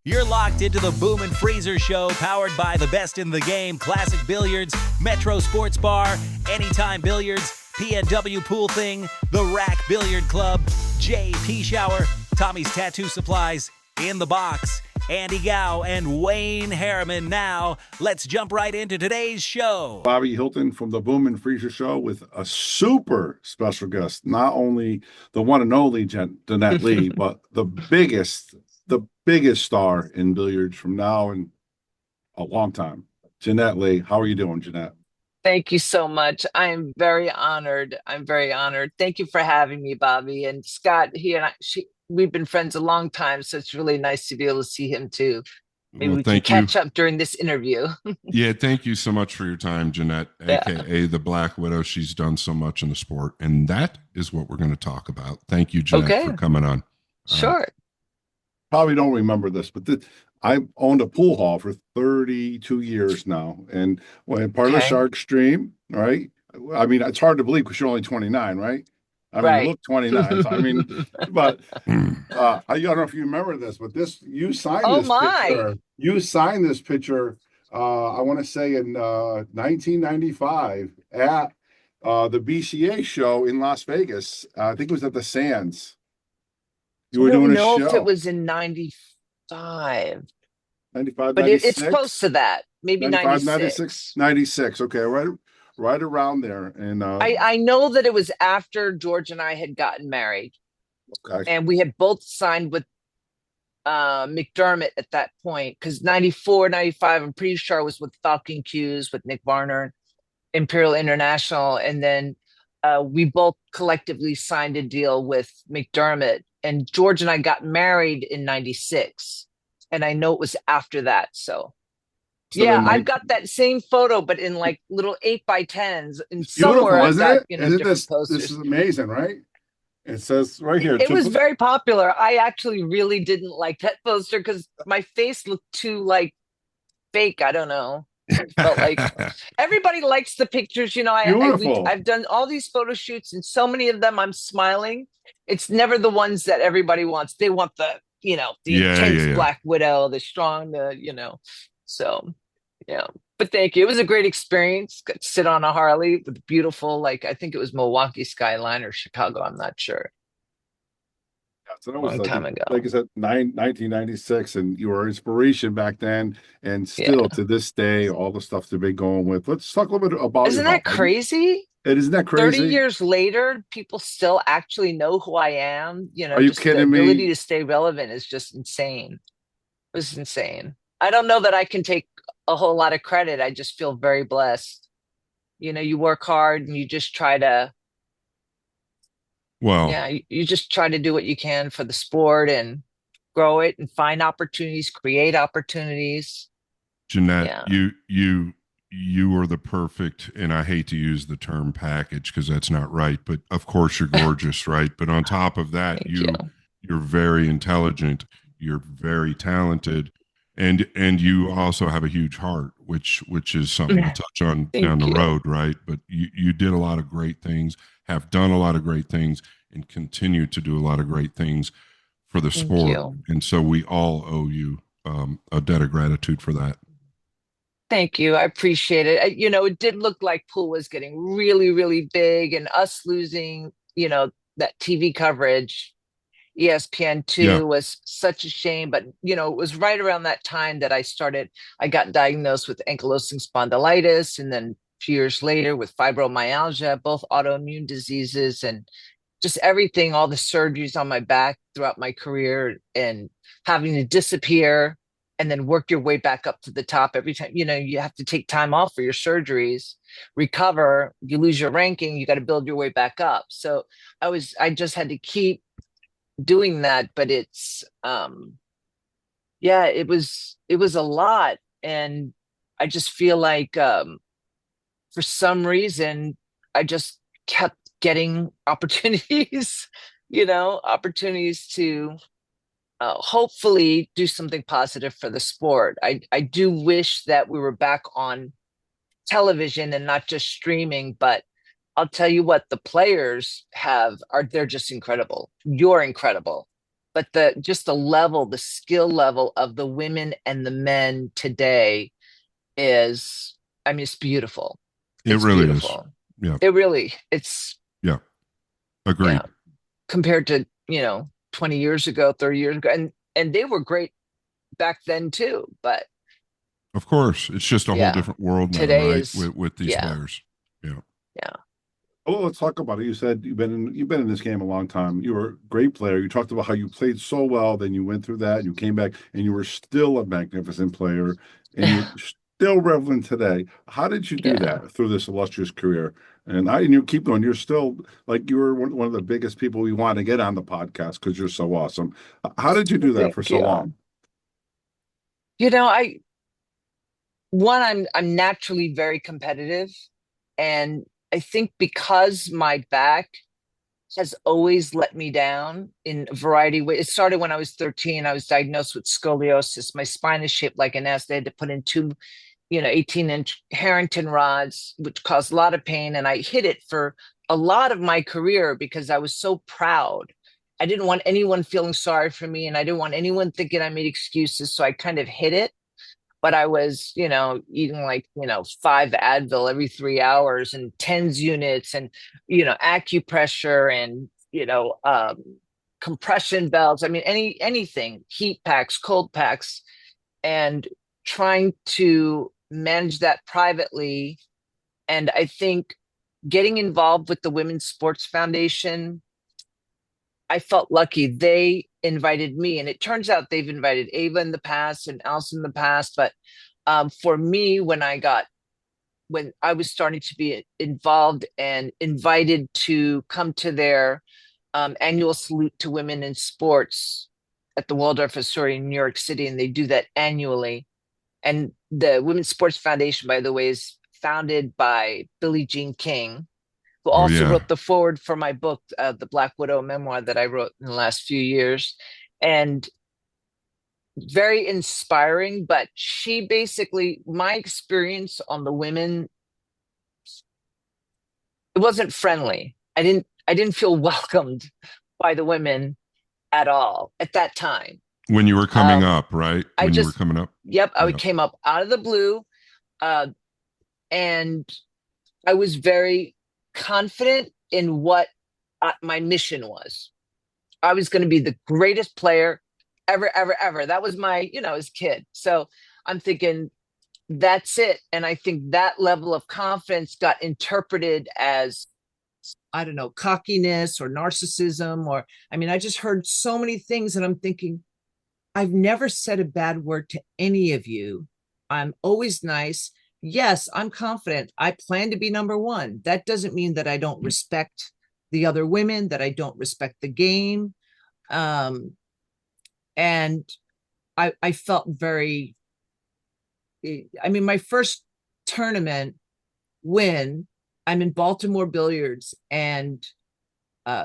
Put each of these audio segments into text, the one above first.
You're locked into the Boom and Freezer Show, powered by the best in the game, Classic Billiards, Metro Sportz Bar, Anytime Billiards, PNW Pool Thing, The Rack Billiard Club, JP Shower, Tommy's Tattoo Supplies, In the Box, Andy Gow, and Wayne Harriman. Now, let's jump right into today's show. Bobby Hilton from the Boom and Freezer Show with a super special guest, not only the one and only Jeanette Lee, but the biggest star in billiards from now and a long time. Jeanette Lee, how are you doing, Jeanette? Thank you so much. I'm very honored. I'm very honored. Thank you for having me, Bobby. And Scott, we've been friends a long time, so it's really nice to be able to see him too. Maybe we can catch up during this interview. Yeah, thank you so much for your time, Jeanette, aka the Black Widow. She's done so much in the sport, and that is what we're going to talk about. Thank you, Jeanette, for coming on. Sure. Probably don't remember this, but I owned a pool hall for 32 years now, and when part of the Shark Stream, right? I mean, it's hard to believe because you're only 29, right? I mean, you look 29. So, I mean, but I don't know if you remember this, but you signed this picture. You signed this picture. I want to say in 1995 at the BCA show in Las Vegas. I think it was at the Sands. You were doing a show. I don't know if it was in 95. 95, but 96? It's close to that. Maybe 96. 96. Okay, right around there. And I know that it was after George and I had gotten married. Okay. And we had both signed with McDermott at that point, because 94, 95, I'm pretty sure I was with Falcon Q's with Nick Varner, Imperial International. And then we both collectively signed a deal with McDermott. And George and I got married in 96. And I know it was after that. So yeah, I've got that same photo, but in like little 8x10s. And somewhere I've got, different posters. This is amazing, right? It says right here. It was very popular. I actually really didn't like that poster because my face looked too like fake. I don't know. It felt like everybody likes the pictures. I've done all these photo shoots, and so many of them I'm smiling. It's never the ones that everybody wants. They want the intense Black Widow, the strong, So, yeah. But thank you. It was a great experience. Got to sit on a Harley with beautiful, I think it was Milwaukee skyline or Chicago. I'm not sure. Yeah, so that was long time ago. Like I said, 1996, and you were inspiration back then, and still to this day, all the stuff they've been going with. Let's talk a little bit about. Isn't that crazy? Isn't that crazy? 30 years later, people still actually know who I am. Are you kidding me? The ability to stay relevant is just insane. It was insane. I don't know that I can take a whole lot of credit. I just feel very blessed. You work hard and you just try to. Well, yeah, you just try to do what you can for the sport and grow it and find opportunities, create opportunities. Jeanette, you are the perfect, and I hate to use the term package because that's not right, but of course you're gorgeous, right? But on top of that, you're very intelligent, you're very talented, and you also have a huge heart, which is something to touch on down the road, right? But you did a lot of great things, have done a lot of great things, and continue to do a lot of great things for the sport. And so we all owe you a debt of gratitude for that. Thank you. I appreciate it. It did look like pool was getting really, really big, and us losing, that TV coverage, ESPN2 was such a shame. But, it was right around that time that I got diagnosed with ankylosing spondylitis. And then a few years later with fibromyalgia, both autoimmune diseases, and just everything, all the surgeries on my back throughout my career, and having to disappear and then work your way back up to the top every time. You have to take time off for your surgeries, recover, you lose your ranking, you got to build your way back up. So I just had to keep doing that, but it's, it was a lot. And I just feel like, for some reason, I just kept getting opportunities, opportunities to, hopefully do something positive for the sport. I do wish that we were back on television and not just streaming, but I'll tell you what, the players they're just incredible. You're incredible. but the skill level of the women and the men today is, I mean, it's beautiful. It It's really beautiful. is. Yeah. It's yeah. Agreed. Yeah, compared to, 20 years ago, 30 years ago. And they were great back then too. But of course, it's just a whole different world now, today right? is, With these players. Yeah. Yeah. Well, let's talk about it. You said you've been in this game a long time. You were a great player. You talked about how you played so well, then you went through that, you came back, and you were still a magnificent player, and you're still relevant today. How did you do that through this illustrious career? And you keep going. You're still like you were one of the biggest people we want to get on the podcast because you're so awesome. How did you do that for so long? I'm naturally very competitive, and I think because my back has always let me down in a variety of ways. It started when I was 13. I was diagnosed with scoliosis. My spine is shaped like an S. They had to put in two, 18-inch Harrington rods, which caused a lot of pain. And I hid it for a lot of my career because I was so proud. I didn't want anyone feeling sorry for me, and I didn't want anyone thinking I made excuses. So I kind of hid it. But I was, eating like, 5 Advil every 3 hours and TENS units and, acupressure and, compression belts. I mean, anything, heat packs, cold packs, and trying to manage that privately. And I think getting involved with the Women's Sports Foundation, I felt lucky. They invited me, and it turns out they've invited Ava in the past and Alison in the past. But for me, when I was starting to be involved and invited to come to their annual salute to women in sports at the Waldorf Astoria in New York City, and they do that annually. And the Women's Sports Foundation, by the way, is founded by Billie Jean King, who also wrote the foreword for my book, The Black Widow memoir that I wrote in the last few years. And very inspiring, but she basically, my experience on the women, it wasn't friendly. I didn't feel welcomed by the women at all at that time. When you were coming up, right? You were coming up? Yep. I came up out of the blue. And I was very confident in what my mission was. I was going to be the greatest player ever, ever, ever. That was my, as a kid. So I'm thinking that's it. And I think that level of confidence got interpreted as, I don't know, cockiness or narcissism, or, I just heard so many things, and I'm thinking, I've never said a bad word to any of you. I'm always nice. Yes, I'm confident. I plan to be number one. That doesn't mean that I don't respect the other women, that I don't respect the game. And I felt very, my first tournament win, I'm in Baltimore Billiards, and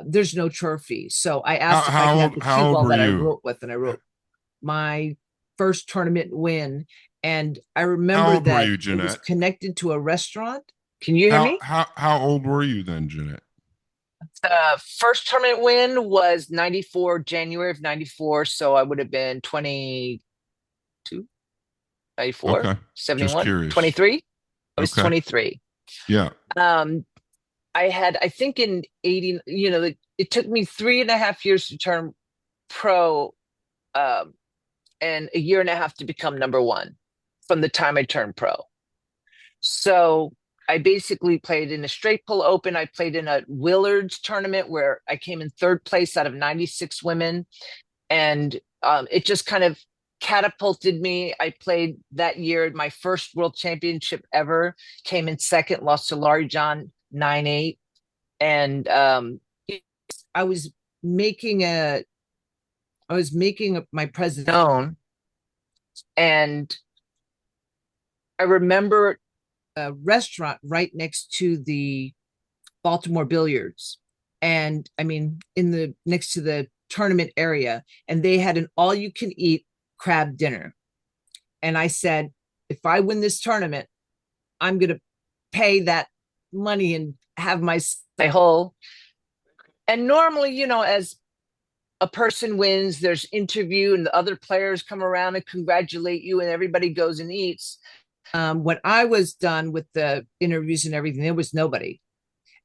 there's no trophy. So I asked if I could have the cue ball that I wrote with, and I wrote my first tournament win. And I remember that it was connected to a restaurant. Can you hear me? How old were you then, Jeanette? The first tournament win was January of 94. So I would have been 22, 94, okay. 71, 23. I was 23. Yeah. I had, I think in 80, it took me 3.5 years to turn pro, and a year and a half to become number one from the time I turned pro. So I basically played in a straight pull open. I played in a Willards tournament where I came in third place out of 96 women. And it just kind of catapulted me. I played that year, my first world championship ever, came in second, lost to Laurie John 9-8. And I was making my presence known. And I remember a restaurant right next to the Baltimore Billiards, and next to the tournament area, and they had an all-you-can-eat crab dinner. And I said, if I win this tournament, I'm going to pay that money and have my whole. And normally, as a person wins, there's interview and the other players come around and congratulate you and everybody goes and eats. When I was done with the interviews and everything, there was nobody.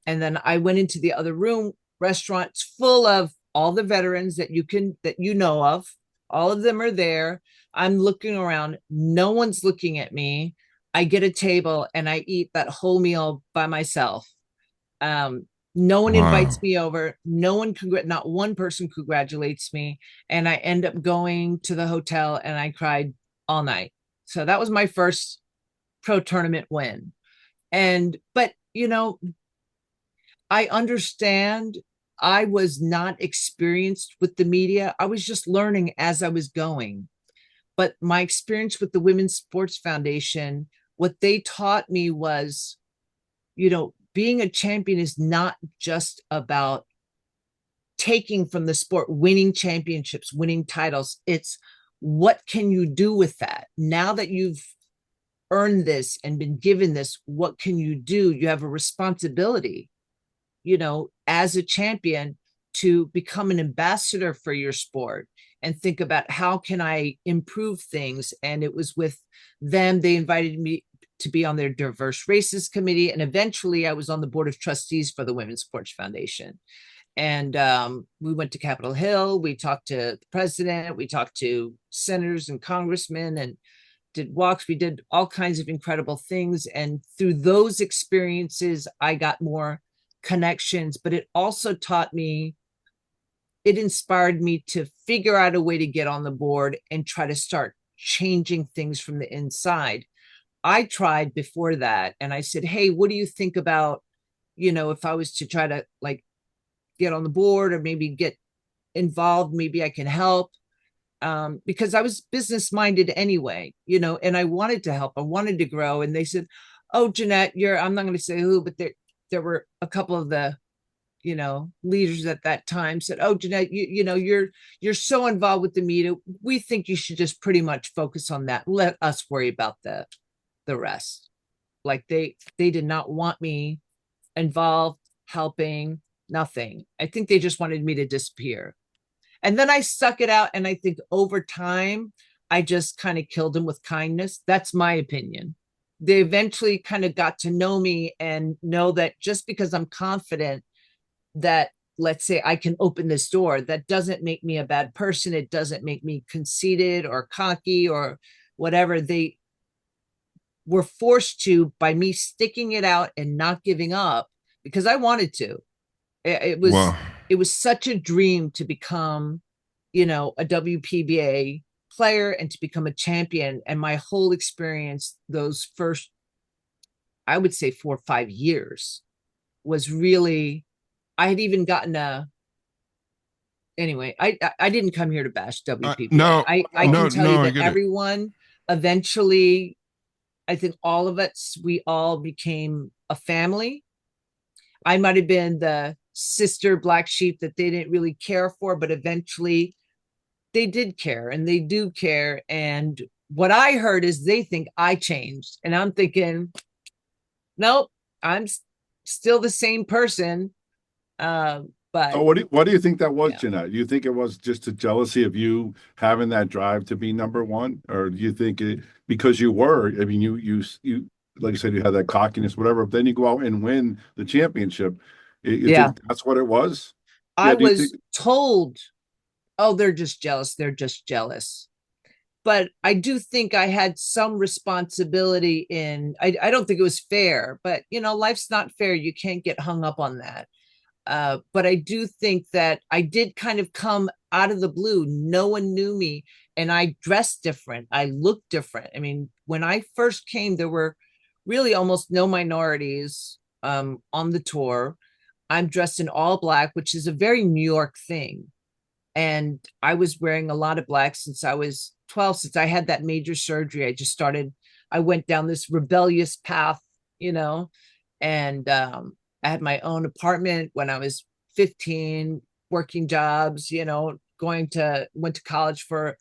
And then I went into the other room, restaurants full of all the veterans that you know of. All of them are there. I'm looking around. No one's looking at me. I get a table and I eat that whole meal by myself. No one invites me over. Not one person congratulates me. And I end up going to the hotel and I cried all night. So that was my first pro tournament win. But I understand I was not experienced with the media. I was just learning as I was going. But my experience with the Women's Sports Foundation, what they taught me was, being a champion is not just about taking from the sport, winning championships, winning titles. It's what can you do with that? Now that you've earned this and been given this, what can you do? You have a responsibility, as a champion to become an ambassador for your sport and think about how can I improve things. And it was with them, they invited me to be on their diverse races committee. And eventually I was on the board of trustees for the Women's Sports Foundation. And we went to Capitol Hill. We talked to the president. We talked to senators and congressmen and did walks. We did all kinds of incredible things. And through those experiences, I got more connections, but it also taught me, it inspired me to figure out a way to get on the board and try to start changing things from the inside. I tried before that and I said, hey, what do you think about, if I was to try to get on the board or maybe get involved, maybe I can help. Because I was business minded anyway, and I wanted to help. I wanted to grow. And they said, oh, Jeanette, I'm not going to say who, but there were a couple of the, leaders at that time said, oh, Jeanette, you're so involved with the media. We think you should just pretty much focus on that. Let us worry about the rest. They did not want me involved, helping, nothing. I think they just wanted me to disappear. And then I stuck it out. And I think over time, I just kind of killed them with kindness. That's my opinion. They eventually kind of got to know me and know that just because I'm confident that, let's say, I can open this door, that doesn't make me a bad person. It doesn't make me conceited or cocky or whatever. They were forced to by me sticking it out and not giving up because I wanted to. It was such a dream to become, a WPBA player and to become a champion. And my whole experience, those first, I would say 4 or 5 years was really, I had even gotten anyway, I didn't come here to bash WPBA. I can tell you that everyone eventually, I think all of us, we all became a family. I might have been the sister black sheep that they didn't really care for, but eventually they did care and they do care. And what I heard is they think I changed. And I'm thinking, nope, I'm still the same person. But so what do you think that was, Jeanette? Do you think it was just a jealousy of you having that drive to be number one? Or do you think because you were, I mean, you like I said, you had that cockiness, whatever, but then you go out and win the championship. You think that's what it was? I was told, oh, they're just jealous. They're just jealous. But I do think I had some responsibility in, I don't think it was fair, but life's not fair. You can't get hung up on that. But I do think that I did kind of come out of the blue. No one knew me and I dressed different. I looked different. I mean, when I first came, there were really almost no minorities on the tour. I'm dressed in all black, which is a very New York thing. And I was wearing a lot of black since I was 12, since I had that major surgery. I went down this rebellious path, and I had my own apartment when I was 15, working jobs, went to college for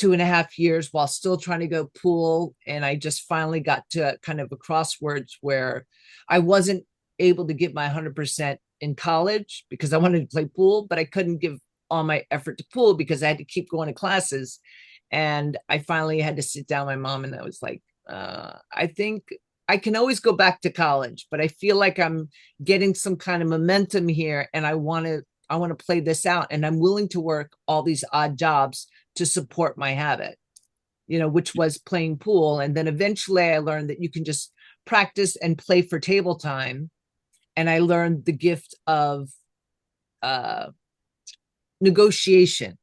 2.5 years while still trying to go pool. And I just finally got to kind of a crossroads where I wasn't able to give my 100% in college because I wanted to play pool, but I couldn't give all my effort to pool because I had to keep going to classes. And I finally had to sit down with my mom, and I was like, I think I can always go back to college, but I feel like I'm getting some kind of momentum here, and I want to play this out, and I'm willing to work all these odd jobs to support my habit, which was playing pool. And then eventually I learned that you can just practice and play for table time. And I learned the gift of negotiation.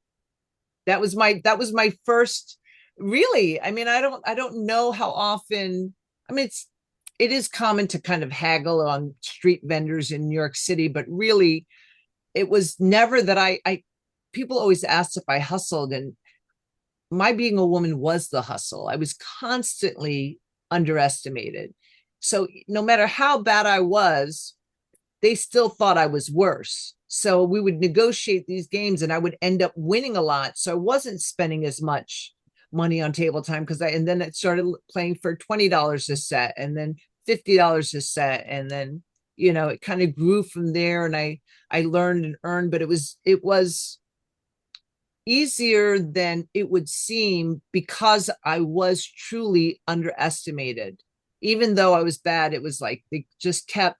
That was my first, really. I mean, I don't know how often, I mean, it is common to kind of haggle on street vendors in New York City, but really it was never that I people always asked if I hustled, and my being a woman was the hustle. I was constantly underestimated. So no matter how bad I was, they still thought I was worse. So we would negotiate these games and I would end up winning a lot. So I wasn't spending as much money on table time and then I started playing for $20 a set and then $50 a set. And then, it kind of grew from there, and I learned and earned, but it was easier than it would seem because I was truly underestimated. Even though I was bad, it was like they just kept.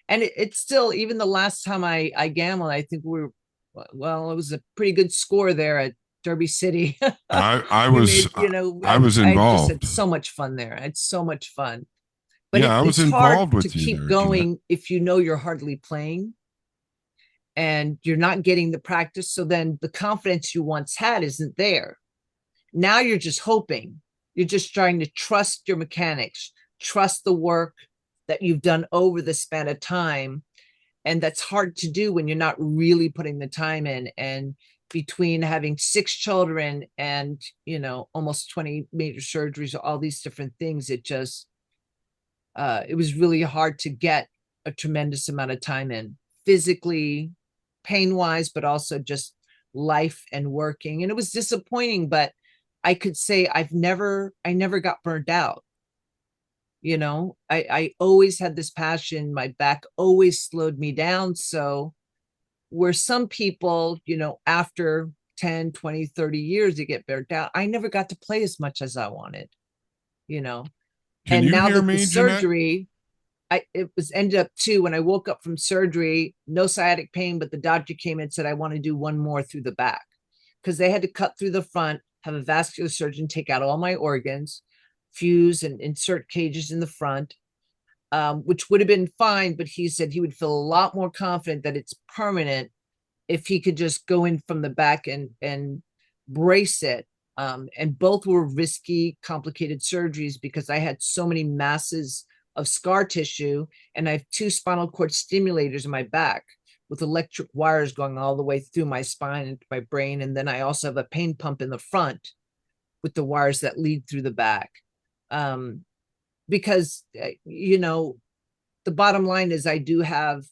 And it's still, even the last time I gambled, I think it was a pretty good score there at Derby City. I was involved. I just had so much fun there. I had so much fun. But I was involved with you. To keep going if you're hardly playing and you're not getting the practice. So then the confidence you once had isn't there. Now you're just hoping. You're just trying to trust your mechanics, trust the work that you've done over the span of time. And that's hard to do when you're not really putting the time in. And between having 6 children and, almost 20 major surgeries, all these different things, it was really hard to get a tremendous amount of time in, physically, pain-wise, but also just life and working. And it was disappointing, but I could say I never got burnt out. I always had this passion. My back always slowed me down. So where some people, after 10, 20, 30 years, they get burnt out. I never got to play as much as I wanted, Can and you now hear that me, the surgery, it was ended up too, when I woke up from surgery, no sciatic pain, but the doctor came and said, I want to do one more through the back, because they had to cut through the front, have a vascular surgeon take out all my organs, fuse and insert cages in the front, which would have been fine. But he said he would feel a lot more confident that it's permanent if he could just go in from the back and brace it. And both were risky, complicated surgeries because I had so many masses of scar tissue, and I have 2 spinal cord stimulators in my back with electric wires going all the way through my spine into my brain. And then I also have a pain pump in the front with the wires that lead through the back. Because, the bottom line is I do have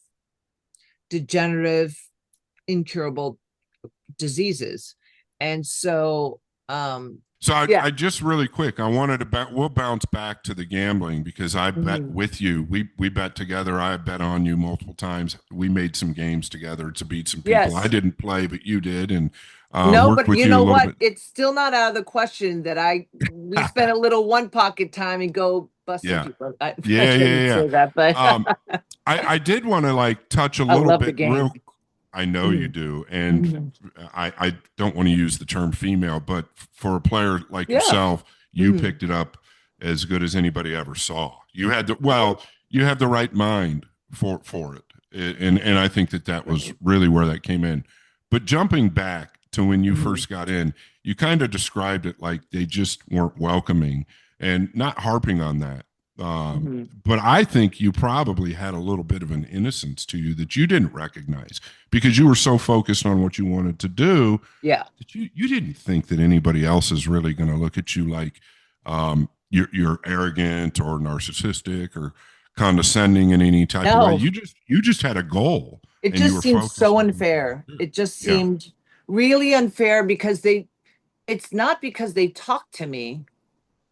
degenerative, incurable diseases. And so, I just really quick, I wanted to we'll bounce back to the gambling because I bet with you. We bet together. I bet on you multiple times. We made some games together to beat some people. Yes. I didn't play, but you did. And no, but you know what? It's still not out of the question that we spent a little one pocket time and go busting people. I say that, but I did want to touch a little bit real. I know you do. And I don't want to use the term female, but for a player like yourself, you picked it up as good as anybody ever saw. You had you have the right mind for it. And I think that was really where that came in. But jumping back to when you first got in, you kind of described it like they just weren't welcoming, and not harping on that. But I think you probably had a little bit of an innocence to you that you didn't recognize because you were so focused on what you wanted to do. Yeah. That you didn't think that anybody else is really going to look at you like you're arrogant or narcissistic or condescending in any type of way. You just had a goal. It just seemed so unfair. It just seemed really unfair because it's not because they talked to me.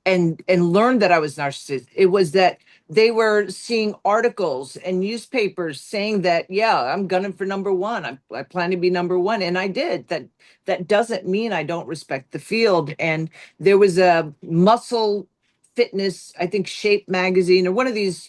and learned that I was narcissistic. It was that they were seeing articles and newspapers saying that, yeah, I'm gunning for number one. I plan to be number one. And I did. That doesn't mean I don't respect the field. And there was a muscle fitness, I think Shape magazine or one of these,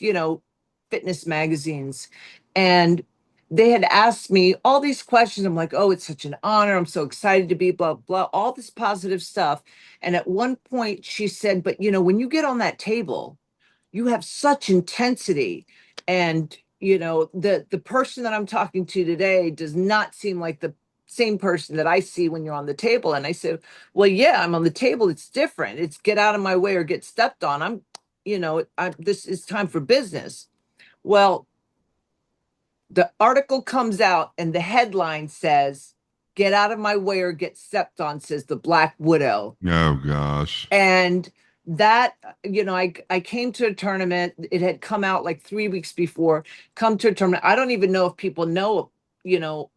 fitness magazines. And they had asked me all these questions. I'm like, oh, it's such an honor. I'm so excited to be blah, blah, all this positive stuff. And at one point she said, but when you get on that table, you have such intensity. And, the person that I'm talking to today does not seem like the same person that I see when you're on the table. And I said, well, yeah, I'm on the table. It's different. It's get out of my way or get stepped on. This is time for business. Well, the article comes out and the headline says, get out of my way or get stepped on, says the Black Widow. Oh, gosh. And that, I came to a tournament. It had come out like 3 weeks before. Come to a tournament. I don't even know if people know,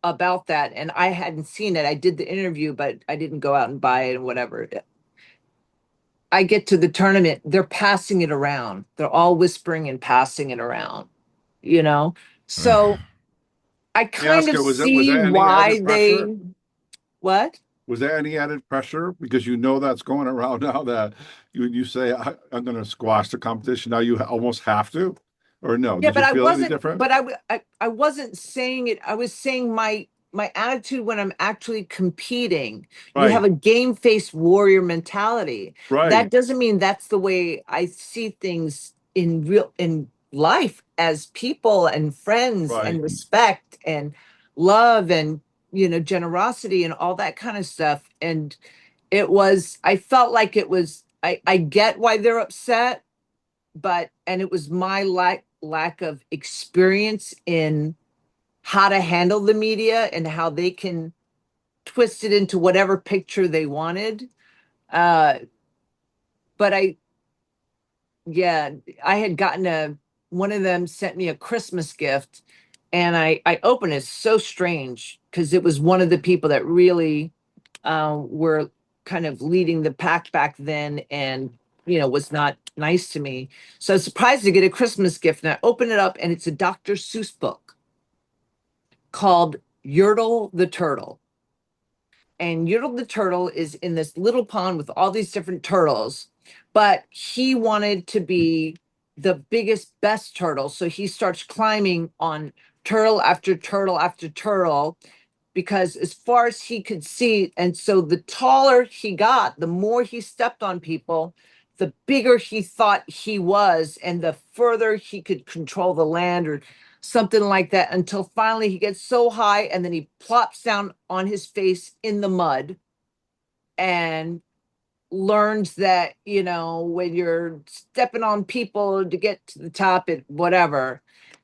about that. And I hadn't seen it. I did the interview, but I didn't go out and buy it and whatever. I get to the tournament. They're passing it around. They're all whispering and passing it around, So I kind of see why they, what? Was there any added pressure? Because that's going around now that you say, I'm going to squash the competition. Now you almost have to, or no? Yeah, Did you feel any different? But I wasn't saying it. I was saying my attitude when I'm actually competing. Right. You have a game-faced warrior mentality. Right. That doesn't mean that's the way I see things in life as people and friends and respect and love and generosity and all that kind of stuff. And I felt like it was, I get why they're upset, and it was my lack of experience in how to handle the media and how they can twist it into whatever picture they wanted. But I had gotten one of them sent me a Christmas gift, and I opened it. So strange because it was one of the people that really were kind of leading the pack back then, and was not nice to me. So I was surprised to get a Christmas gift, and I opened it up, and it's a Dr. Seuss book called Yertle the Turtle. And Yertle the Turtle is in this little pond with all these different turtles, but he wanted to be the biggest, best turtle. So he starts climbing on turtle after turtle after turtle, because as far as he could see, and so the taller he got, the more he stepped on people, the bigger he thought he was, and the further he could control the land or something like that, until finally he gets so high and then he plops down on his face in the mud and learns that, when you're stepping on people to get to the top, it whatever.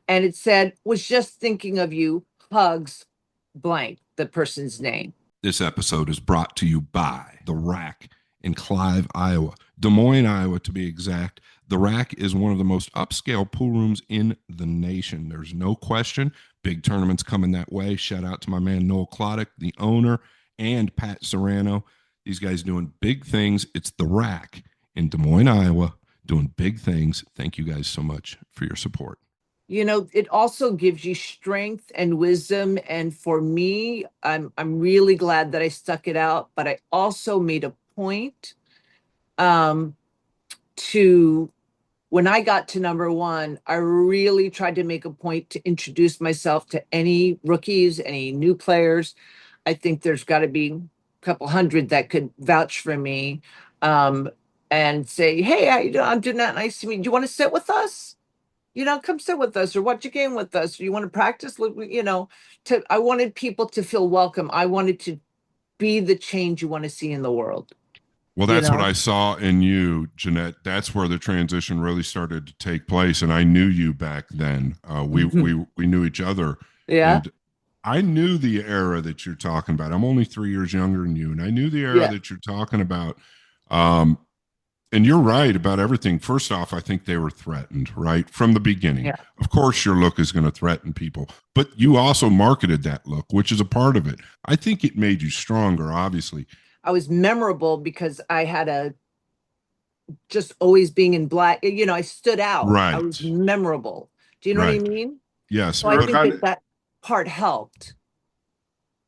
And it said, was just thinking of you, hugs, blank, the person's name. This episode is brought to you by The Rack in Clive, Iowa. Des Moines, Iowa, to be exact. The Rack is one of the most upscale pool rooms in the nation. There's no question. Big tournaments coming that way. Shout out to my man Noel Kloddick, the owner, and Pat Serrano. These guys doing big things. It's The Rack in Des Moines, Iowa, doing big things. Thank you guys so much for your support. It also gives you strength and wisdom. And for me, I'm really glad that I stuck it out. But I also made a point to, when I got to number one, I really tried to make a point to introduce myself to any rookies, any new players. I think there's got to be a couple hundred that could vouch for me and say, hey, how you doing? I'm Jeanette. Nice to meet you. Do you want to sit with us? Come sit with us or watch a game with us. Or you want to practice? I wanted people to feel welcome. I wanted to be the change you want to see in the world. Well, that's what I saw in you, Jeanette. That's where the transition really started to take place. And I knew you back then. We knew each other. Yeah. And I knew the era that you're talking about. I'm only 3 years younger than you. And I knew the era that you're talking about. And you're right about everything. First off, I think they were threatened, right? From the beginning. Yeah. Of course, your look is going to threaten people, but you also marketed that look, which is a part of it. I think it made you stronger, obviously. I was memorable because I had a just always being in black. You know, I stood out. I was Right. memorable. Do you know what I Right. mean? Yes. So I think that that part helped.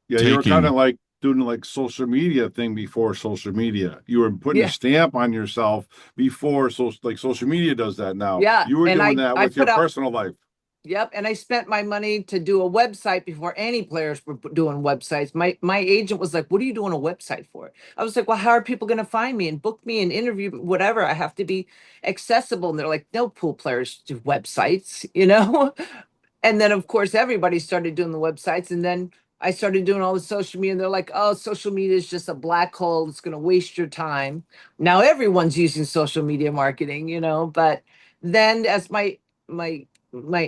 Yeah, you were kind of like doing like social media thing before social media. You were putting a stamp on yourself before social media does that now. Yeah. You were And doing that I with your put out, personal life. yep. And I spent my money to do a website before any players were doing websites. My agent was like, "What are you doing a website for?" I was like, "Well, how are people going to find me and book me and interview, whatever? I have to be accessible." And they're like, "No, pool players do websites, you know?" And then, of course, everybody started doing the websites. And then I started doing all the social media. And they're like, "Oh, social media is just a black hole. It's going to waste your time." Now everyone's using social media marketing, you know, but then as my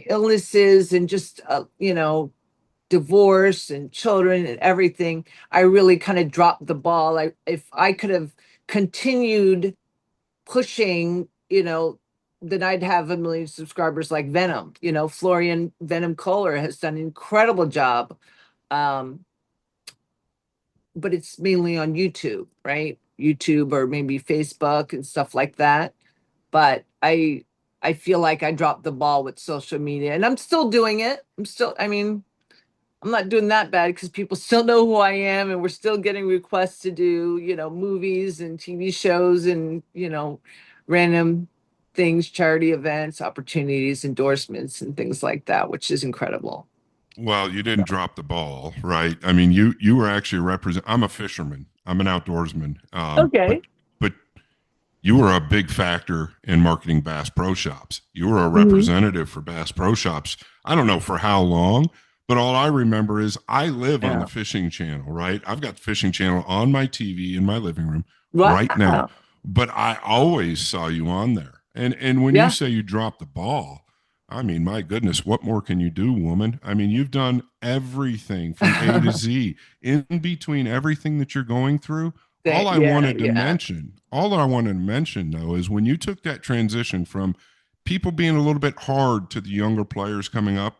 illnesses and just you know, divorce and children and everything, I really kind of dropped the ball. If I could have continued pushing, you know, then I'd have 1 million subscribers like Venom. You know, Florian Venom Kohler has done an incredible job. Um, but it's mainly on YouTube, right? YouTube or maybe Facebook and stuff like that. But I feel like I dropped the ball with social media, and I'm still doing it. I mean, I'm not doing that bad because people still know who I am, and we're still getting requests to do, you know, movies and TV shows and, you know, random things, charity events, opportunities, endorsements, and things like that, which is incredible. Well, you didn't drop the ball, right? I mean, you were actually I'm a fisherman. I'm an outdoorsman. Okay. But you were a big factor in marketing Bass Pro Shops. You were a Mhm. representative for Bass Pro Shops. I don't know for how long, but all I remember is I live on the Yeah. fishing channel, right? I've got the fishing channel on my TV in my living room right now, Wow. but I always saw you on there. And when you Yeah. say you dropped the ball, I mean, my goodness, what more can you do, woman? I mean, you've done everything from A to Z. In between everything that you're going through, Yeah, yeah. all I wanted to mention though, is when you took that transition from people being a little bit hard to the younger players coming up,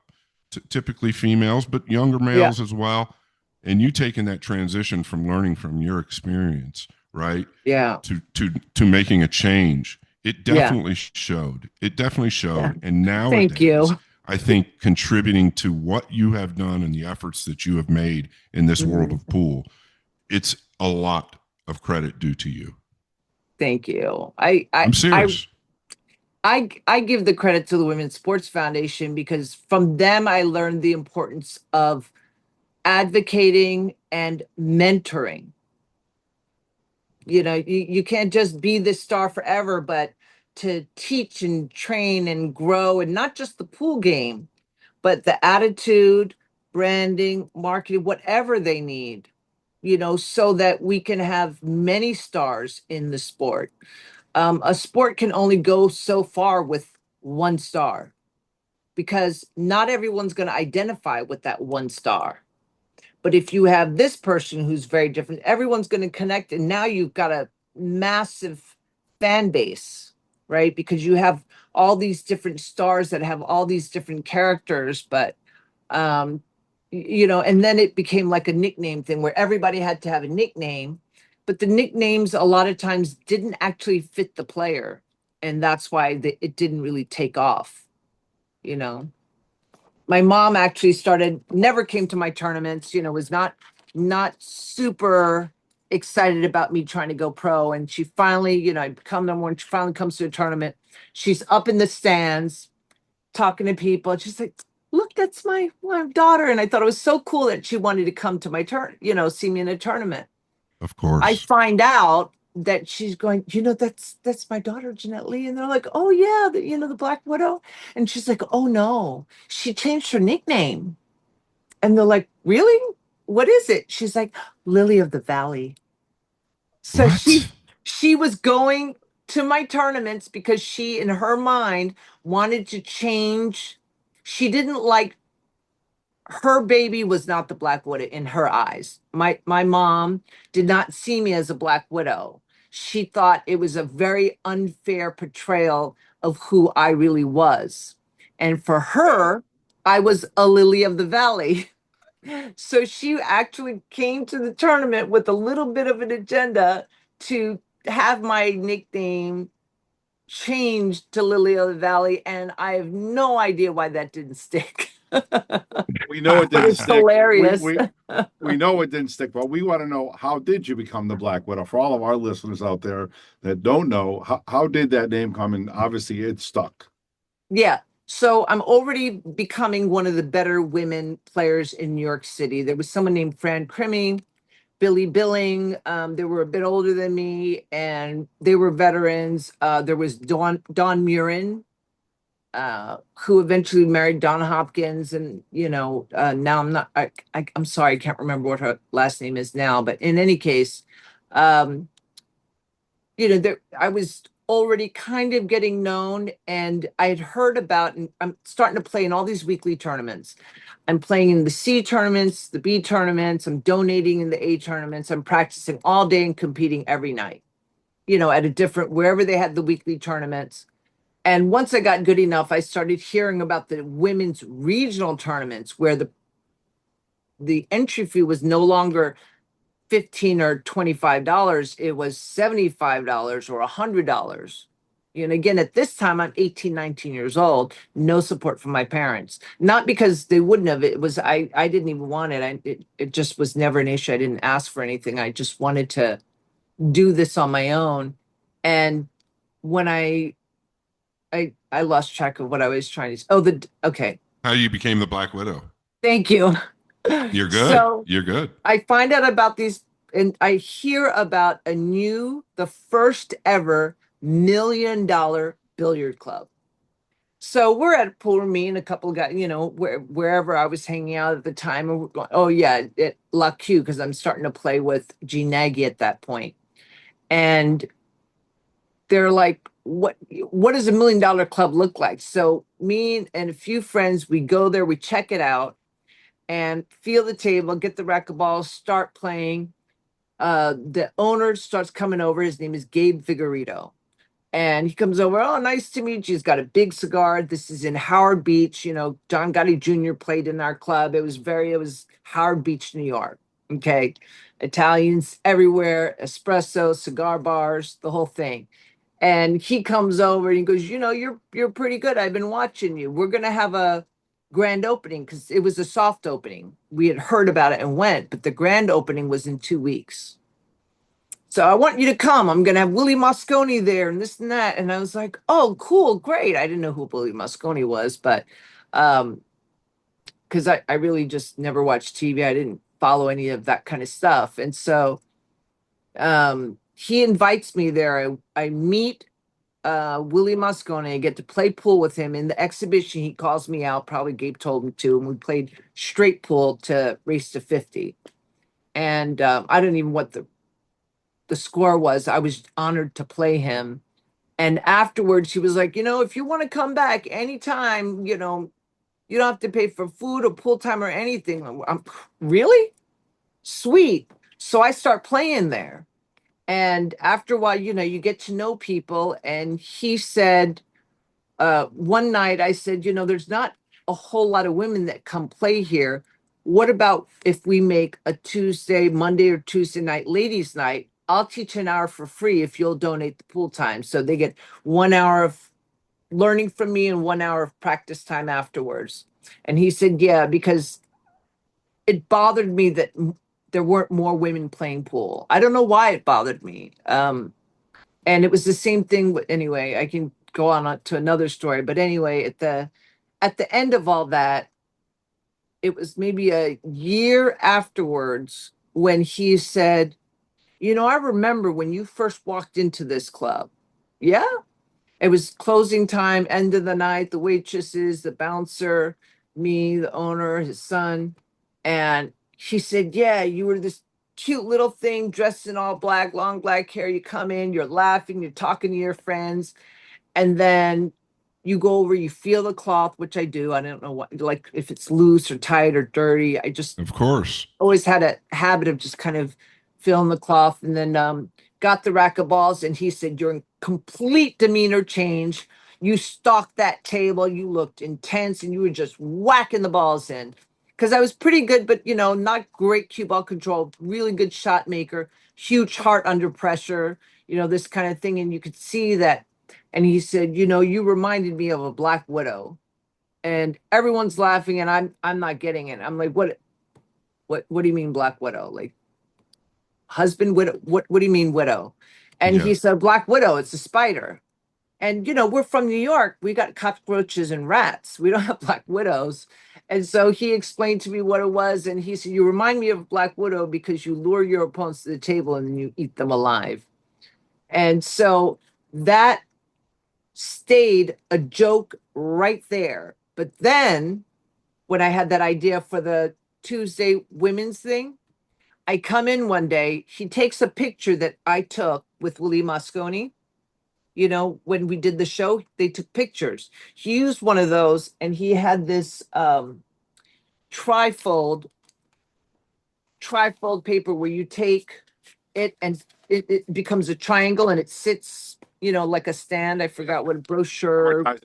typically females, but younger Yeah. males as well, and you taking that transition from learning from your experience, right, Yeah. to making a change. It Yeah. definitely showed. It definitely Yeah. showed. And Thank nowadays, you. I think contributing to what you have done and the efforts that you have made in this world Mhm. of pool, it's a lot of credit due to you. Thank you. I'm serious. I give the credit to the Women's Sports Foundation because from them I learned the importance of advocating and mentoring. You know, you can't just be the star forever, but to teach and train and grow, and not just the pool game, but the attitude, branding, marketing, whatever they need, you know, so that we can have many stars in the sport. A sport can only go so far with one star because not everyone's going to identify with that one star. But if you have this person who's very different, everyone's going to connect. And now you've got a massive fan base, right? Because you have all these different stars that have all these different characters. But, you know, and then it became like a nickname thing where everybody had to have a nickname. But the nicknames a lot of times didn't actually fit the player. And that's why it didn't really take off, you know. My mom actually never came to my tournaments, you know, was not super excited about me trying to go pro. And she finally, you know, I come them when she finally comes to a tournament, she's up in the stands talking to people. And she's like, "Look, that's my daughter." And I thought it was so cool that she wanted to come to my turn, you know, see me in a tournament. Of I course. find out that she's going, "You know, that's my daughter, Jeanette Lee." And they're like, "Oh yeah, you know, the Black Widow." And she's like, "Oh no, she changed her nickname." And they're like, "Really? What is it?" She's like, "Lily of the Valley." So What? she was going to my tournaments because she, in her mind, wanted to change. She didn't like, her baby was not the Black Widow in her eyes. My mom did not see me as a Black Widow. She thought it was a very unfair portrayal of who I really was. And for her, I was a lily of the valley. So she actually came to the tournament with a little bit of an agenda to have my nickname changed to Lily of the Valley, and I have no idea why that didn't stick. We know it didn't It's stick. hilarious. We know it didn't stick, but we want to know, how did you become the Black Widow? For all of our listeners out there that don't know, how did that name come? And obviously it stuck. Yeah. So I'm already becoming one of the better women players in New York City. There was someone named Fran Crimmy, Billy Billing. They were a bit older than me, and they were veterans. There was Dawn Murin, who eventually married Don Hopkins, and now I'm sorry, I can't remember what her last name is now. But in any case, um, I was already kind of getting known, and I had heard about, and I'm starting to play in all these weekly tournaments. I'm playing in the C tournaments, the B tournaments. I'm donating in the A tournaments. I'm practicing all day and competing every night, at a different, wherever they had the weekly tournaments. And once I got good enough, I started hearing about the women's regional tournaments where the entry fee was no longer $15 or $25. It was $75 or $100. And again, at this time, I'm 18, 19 years old, no support from my parents. Not because they wouldn't have. It was, I didn't even want it. It just was never an issue. I didn't ask for anything. I just wanted to do this on my own. And when I lost track of what I was trying to say. Okay. How you became the Black Widow. Thank you. You're good. So you're good. I find out about these, and I hear about the first ever $1 million billiard club. So we're at a pool, me and a couple of guys, wherever I was hanging out at the time. And we're going, oh yeah, at La Q, because I'm starting to play with Jeanette Lee at that point. And they're like, what does $1 million club look like? So me and a few friends, we go there, we check it out, and feel the table, get the racquetball, start playing. The owner starts coming over. His name is Gabe Figueredo. And he comes over, oh, nice to meet you. He's got a big cigar. This is in Howard Beach. John Gotti Jr. played in our club. It was Howard Beach, New York. Okay. Italians everywhere, espresso, cigar bars, the whole thing. And he comes over and he goes, you're pretty good. I've been watching you. We're going to have a grand opening, because it was a soft opening. We had heard about it and went, but the grand opening was in 2 weeks. So I want you to come. I'm going to have Willie Mosconi there and this and that. And I was like, oh, cool, great. I didn't know who Willie Mosconi was, but because I really just never watched TV. I didn't follow any of that kind of stuff. And so he invites me there. I meet Willie Mosconi. I get to play pool with him. In the exhibition, he calls me out. Probably Gabe told me to. And we played straight pool to race to 50. And I don't even what the score was. I was honored to play him. And afterwards, he was like, if you want to come back anytime, you don't have to pay for food or pool time or anything. I'm really? Sweet. So I start playing there. And after a while, you get to know people. And he said, one night I said, there's not a whole lot of women that come play here. What about if we make a Monday or Tuesday night, ladies' night? I'll teach an hour for free if you'll donate the pool time. So they get 1 hour of learning from me and 1 hour of practice time afterwards. And he said, yeah, because it bothered me that there weren't more women playing pool. I don't know why it bothered me. And it was the same thing. Anyway, I can go on to another story. But anyway, at the end of all that, it was maybe a year afterwards when he said, I remember when you first walked into this club. Yeah. It was closing time, end of the night, the waitresses, the bouncer, me, the owner, his son. And she said, yeah, you were this cute little thing dressed in all black, long black hair. You come in, you're laughing, you're talking to your friends. And then you go over, you feel the cloth, which I do. I don't know what, like if it's loose or tight or dirty. I just, of course, always had a habit of just kind of feeling the cloth. And then got the racquetballs. And he said, your complete demeanor change. You stalked that table. You looked intense and you were just whacking the balls in. Because I was pretty good, but, not great cue ball control, really good shot maker, huge heart under pressure, this kind of thing. And you could see that. And he said, you know, you reminded me of a black widow. And everyone's laughing and I'm not getting it. I'm like, what do you mean black widow? Like husband widow? What do you mean widow? And he said, black widow, it's a spider. And, you know, we're from New York. We got cockroaches and rats. We don't have black widows. And so he explained to me what it was. And he said, you remind me of black widow because you lure your opponents to the table and then you eat them alive. And so that stayed a joke right there. But then when I had that idea for the Tuesday women's thing, I come in one day, he takes a picture that I took with Willie Mosconi. You know, when we did the show, they took pictures. He used one of those and he had this trifold paper where you take it and it becomes a triangle and it sits, you know, like a stand. I forgot what brochure.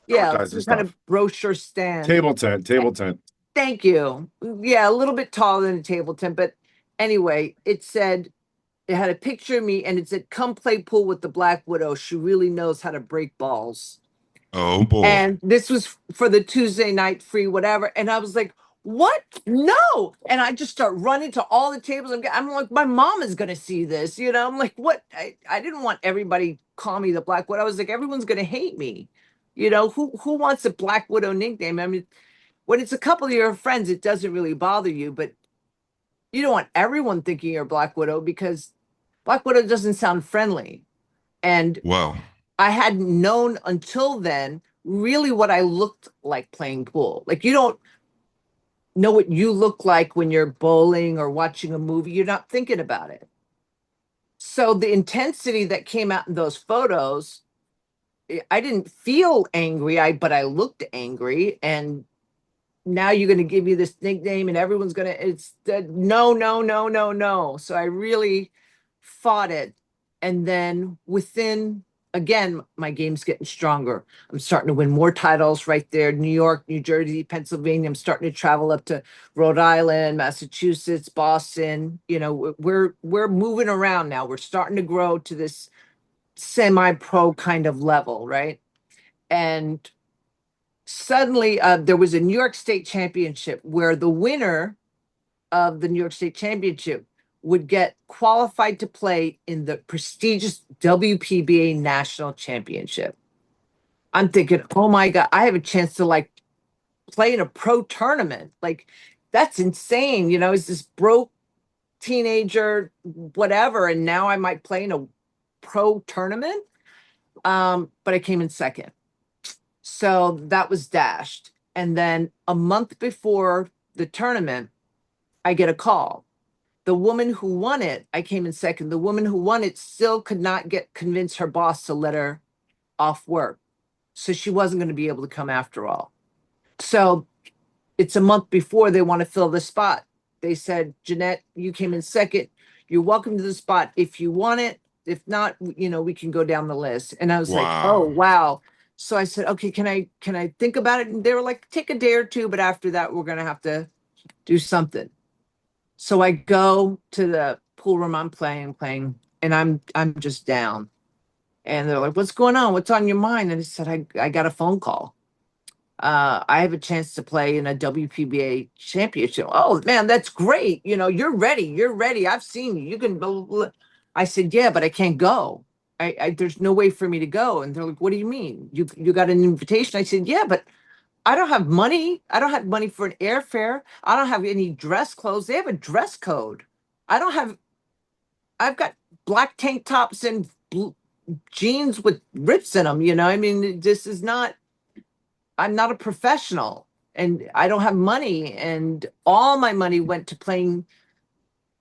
Yeah, some kind of brochure stand. Table tent. Thank you. Yeah, a little bit taller than a table tent, but anyway, it had a picture of me and it said, come play pool with the Black Widow. She really knows how to break balls. Oh boy. And this was for the Tuesday night free, whatever. And I was like, what? No. And I just start running to all the tables. I'm like, my mom is going to see this. You know, I'm like, what? I didn't want everybody call me the Black Widow. I was like, everyone's going to hate me. You know, who wants a Black Widow nickname? I mean, when it's a couple of your friends, it doesn't really bother you, but you don't want everyone thinking you're Black Widow because Black Widow doesn't sound friendly. And I hadn't known until then really what I looked like playing pool. Like you don't know what you look like when you're bowling or watching a movie. You're not thinking about it. So the intensity that came out in those photos, I didn't feel angry, but I looked angry. And now you're going to give me this nickname and everyone's going to, it's no. So I really fought it. And then within, again, my game's getting stronger. I'm starting to win more titles right there. New York, New Jersey, Pennsylvania. I'm starting to travel up to Rhode Island, Massachusetts, Boston. You know, we're moving around now. We're starting to grow to this semi-pro kind of level, right? And suddenly there was a New York State Championship where the winner of the New York State Championship would get qualified to play in the prestigious WPBA National Championship. I'm thinking, oh my God, I have a chance to like play in a pro tournament. Like that's insane. You know, it's this broke teenager, whatever. And now I might play in a pro tournament. But I came in second. So that was dashed. And then a month before the tournament, I get a call. The woman who won it, I came in second. The woman who won it still could not convince her boss to let her off work. So she wasn't going to be able to come after all. So it's a month before they want to fill the spot. They said, Jeanette, you came in second. You're welcome to the spot if you want it. If not, you know, we can go down the list. And I was like, oh, wow. So I said, okay, can I think about it? And they were like, take a day or two, but after that, we're going to have to do something. So I go to the pool room, I'm playing, and I'm just down. And they're like, what's going on? What's on your mind? And I said, I got a phone call. I have a chance to play in a WPBA championship. Oh man, that's great. You know, you're ready. I've seen you. You can, blah, blah, blah. I said, yeah, but I can't go. There's no way for me to go. And they're like, what do you mean? You got an invitation? I said, yeah, but I don't have money. I don't have money for an airfare. I don't have any dress clothes. They have a dress code. I've got black tank tops and jeans with rips in them. You know, I mean, I'm not a professional and I don't have money. And all my money went to playing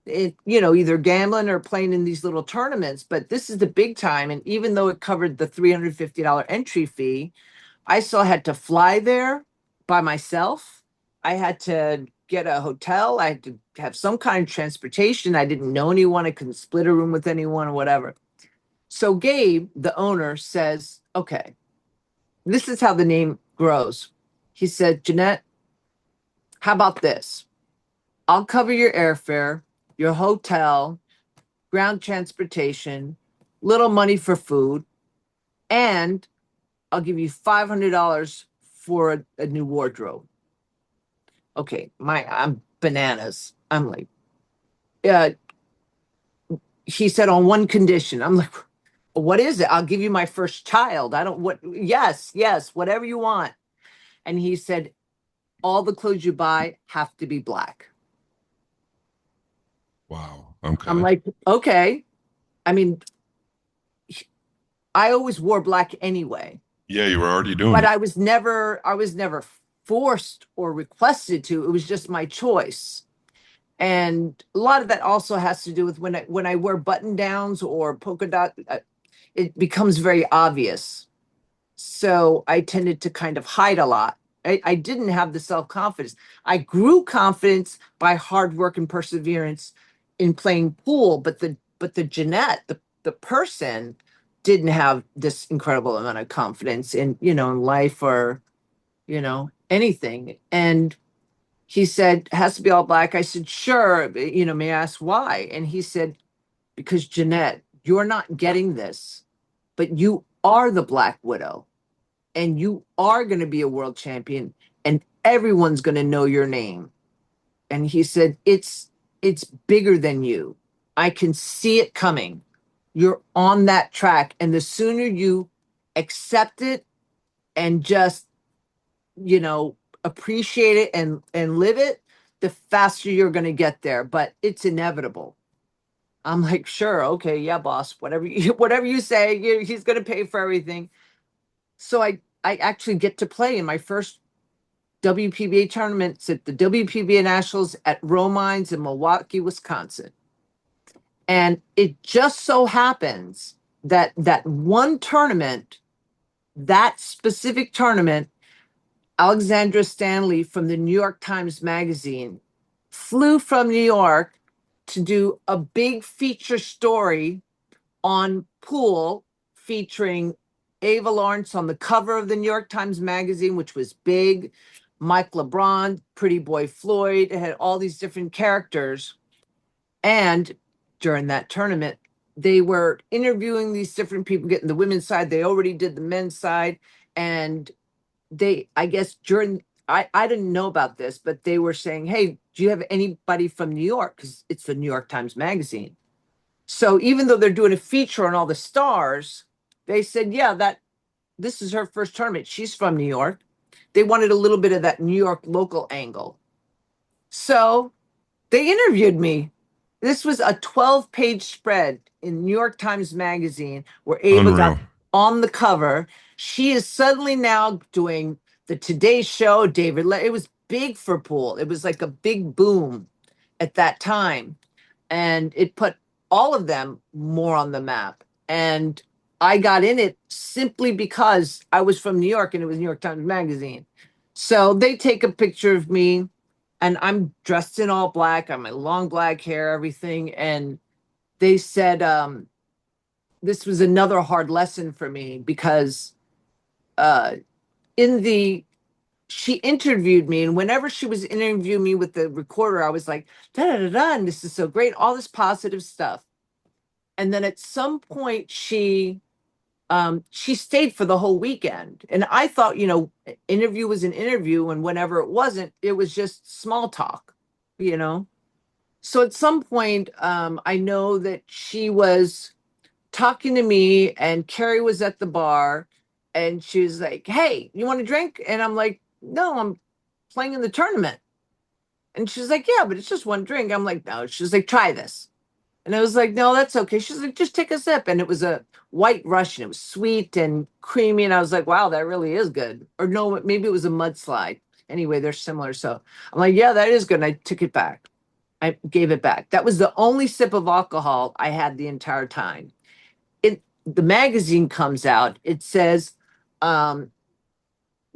it, you know, either gambling or playing in these little tournaments. But this is the big time. And even though it covered the $350 entry fee, I still had to fly there by myself. I had to get a hotel. I had to have some kind of transportation. I didn't know anyone. I couldn't split a room with anyone or whatever. So Gabe, the owner, says, okay, this is how the name grows. He said, Jeanette, how about this? I'll cover your airfare, your hotel, ground transportation, little money for food. and I'll give you $500 for a new wardrobe. Okay, I'm bananas. I'm like, he said on one condition. I'm like, what is it? I'll give you my first child. Yes, whatever you want. And he said, all the clothes you buy have to be black. Wow. Okay. I'm like, okay. I mean, I always wore black anyway. Yeah, you were already doing but it. I was never forced or requested to. It was just my choice. And a lot of that also has to do with when I wear button downs or polka dot, it becomes very obvious. So I tended to kind of hide a lot. I didn't have the self-confidence. I grew confidence by hard work and perseverance in playing pool, but the Jeanette, the person, didn't have this incredible amount of confidence in, in life or, anything. And he said, has to be all black. I said, sure. May I ask why? And he said, because Jeanette, you're not getting this, but you are the Black Widow. And you are going to be a world champion, and everyone's going to know your name. And he said, it's bigger than you. I can see it coming. You're on that track. And the sooner you accept it and just, appreciate it and live it, the faster you're going to get there. But it's inevitable. I'm like, sure. Okay. Yeah, boss, whatever you say, he's going to pay for everything. So I actually get to play in my first WPBA tournaments at the WPBA Nationals at Romines in Milwaukee, Wisconsin. And it just so happens that one tournament, that specific tournament, Alexandra Stanley from the New York Times Magazine flew from New York to do a big feature story on pool featuring Ava Lawrence on the cover of the New York Times Magazine, which was big. Mike LeBron, Pretty Boy Floyd, it had all these different characters. And during that tournament, they were interviewing these different people, getting the women's side. They already did the men's side. And I guess I didn't know about this, but they were saying, hey, do you have anybody from New York? Because it's the New York Times Magazine. So even though they're doing a feature on all the stars, they said, yeah, this is her first tournament. She's from New York. They wanted a little bit of that New York local angle. So they interviewed me. This was a 12-page spread in New York Times Magazine where Ava got on the cover. She is suddenly now doing the Today Show, it was big for pool. It was like a big boom at that time. And it put all of them more on the map. And I got in it simply because I was from New York and it was New York Times Magazine. So they take a picture of me and I'm dressed in all black. I'm my long black hair, everything. And they said, this was another hard lesson for me because she interviewed me, and whenever she was interviewing me with the recorder, I was like, da-da-da-da, and this is so great, all this positive stuff. And then at some point she stayed for the whole weekend. And I thought, interview was an interview, and whenever it wasn't, it was just small talk, So at some point, I know that she was talking to me, and Carrie was at the bar, and she was like, hey, you want a drink? And I'm like, no, I'm playing in the tournament. And she's like, yeah, but it's just one drink. I'm like, no. She's like, try this. And I was like, no, that's okay. She's like, just take a sip. And it was a White Russian. It was sweet and creamy. And I was like, wow, that really is good. Or no, maybe it was a mudslide. Anyway, they're similar. So I'm like, yeah, that is good. And I took it back. I gave it back. That was the only sip of alcohol I had the entire time. The magazine comes out. It says,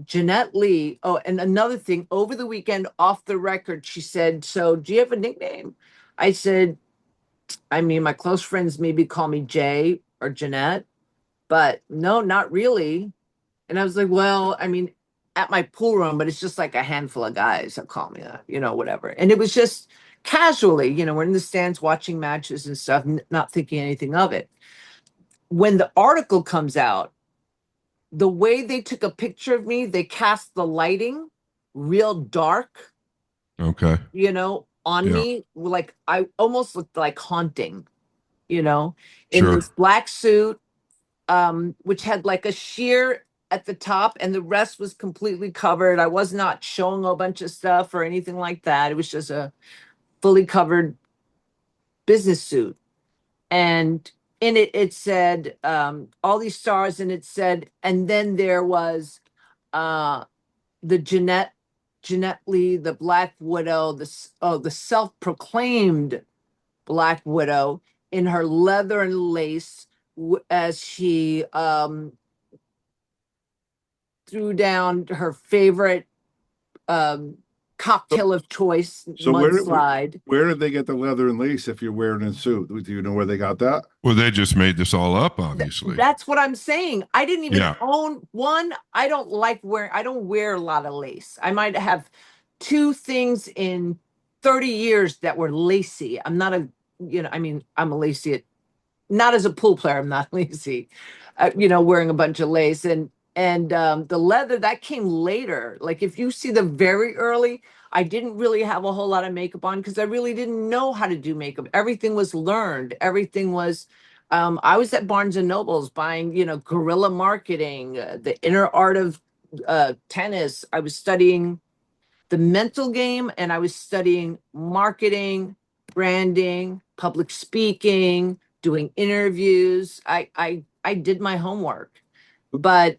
Jeanette Lee. Oh, and another thing, over the weekend, off the record, she said, so do you have a nickname? I said, I mean, my close friends maybe call me Jay or Jeanette, but no, not really. And I was like, well, I mean, at my pool room, but it's just like a handful of guys that call me that, whatever. And it was just casually, we're in the stands watching matches and stuff, not thinking anything of it. When the article comes out, the way they took a picture of me, they cast the lighting real dark. Okay. On me, like I almost looked like haunting, in Sure. this black suit, which had like a sheer at the top and the rest was completely covered. I was not showing a bunch of stuff or anything like that. It was just a fully covered business suit. And in it said all these stars, and it said, and then there was the Jeanette Lee, the Black Widow, the self-proclaimed Black Widow in her leather and lace as she threw down her favorite cocktail of choice, So mudslide. where did they get the leather and lace if you're wearing a suit? Do you know where they got that? Well, they just made this all up, obviously. That's what I'm saying. I didn't even own one. I don't wear a lot of lace. I might have 2 things in 30 years that were lacy. I'm not I'm a lacy, not as a pool player. I'm not lazy, wearing a bunch of lace and the leather that came later. Like if you see the very early, I didn't really have a whole lot of makeup on because I really didn't know how to do makeup. Everything was learned. Everything was, I was at Barnes and Nobles buying, guerrilla marketing, the inner art of tennis. I was studying the mental game and I was studying marketing, branding, public speaking, doing interviews. I did my homework, but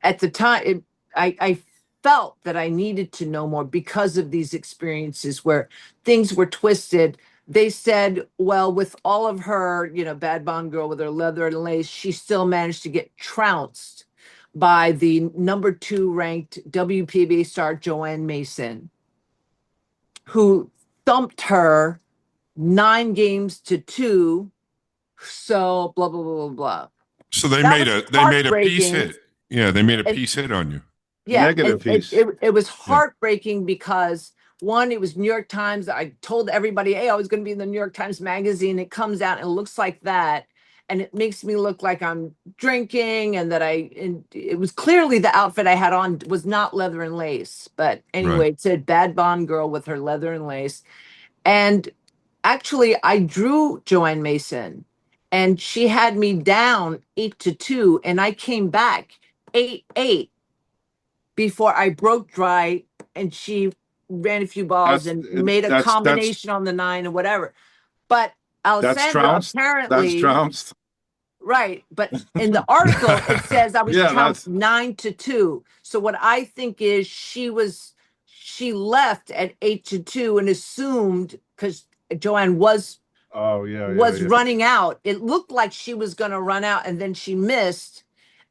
at the time, I felt that I needed to know more because of these experiences where things were twisted. They said, well, with all of her, bad Bond girl with her leather and lace, she still managed to get trounced by the number 2 ranked WPBA star Joanne Mason, who thumped her 9-2. So blah, blah, blah, blah, blah. So they made a piece hit. Yeah, they made a piece hit on you. Yeah, negative piece. It was heartbreaking because one, it was New York Times. I told everybody, hey, I was going to be in the New York Times Magazine. It comes out and it looks like that. And it makes me look like I'm drinking and that it was clearly the outfit I had on was not leather and lace. But anyway, It said bad Bond girl with her leather and lace. And actually, I drew Joanne Mason and she had me down 8-2 and I came back 8-8 before I broke dry and she ran a few balls and made a combination on the 9 or whatever. But Alessandra apparently that's trounced. Right. But in the article, it says I was trounced 9-2. So what I think is she left at 8-2 and assumed, because Joanne was running out. It looked like she was going to run out and then she missed.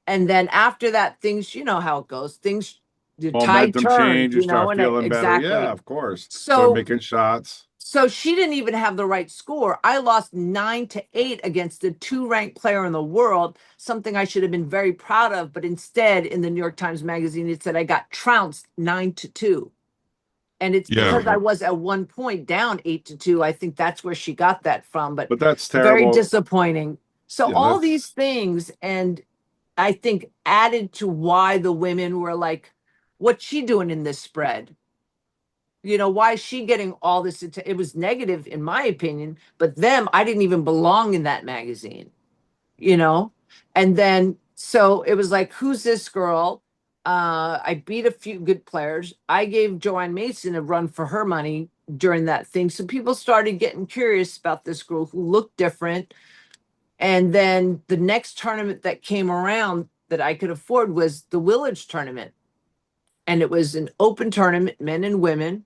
And then after that, things, you know how it goes. Things, the tide turns, you start feeling better. Yeah, of course. So making shots. So she didn't even have the right score. I lost 9-8 against the 2-ranked player in the world, something I should have been very proud of. But instead, in the New York Times Magazine, it said I got trounced 9-2. And it's because I was at one point down 8-2. I think that's where she got that from. But that's terrible. Very disappointing. So all these things, and I think added to why the women were like, what's she doing in this spread? Why is she getting all this? It was negative in my opinion, but I didn't even belong in that magazine, And then, so it was like, who's this girl? I beat a few good players. I gave Joanne Mason a run for her money during that thing. So people started getting curious about this girl who looked different. And then the next tournament that came around that I could afford was the Billiards tournament. And it was an open tournament, men and women.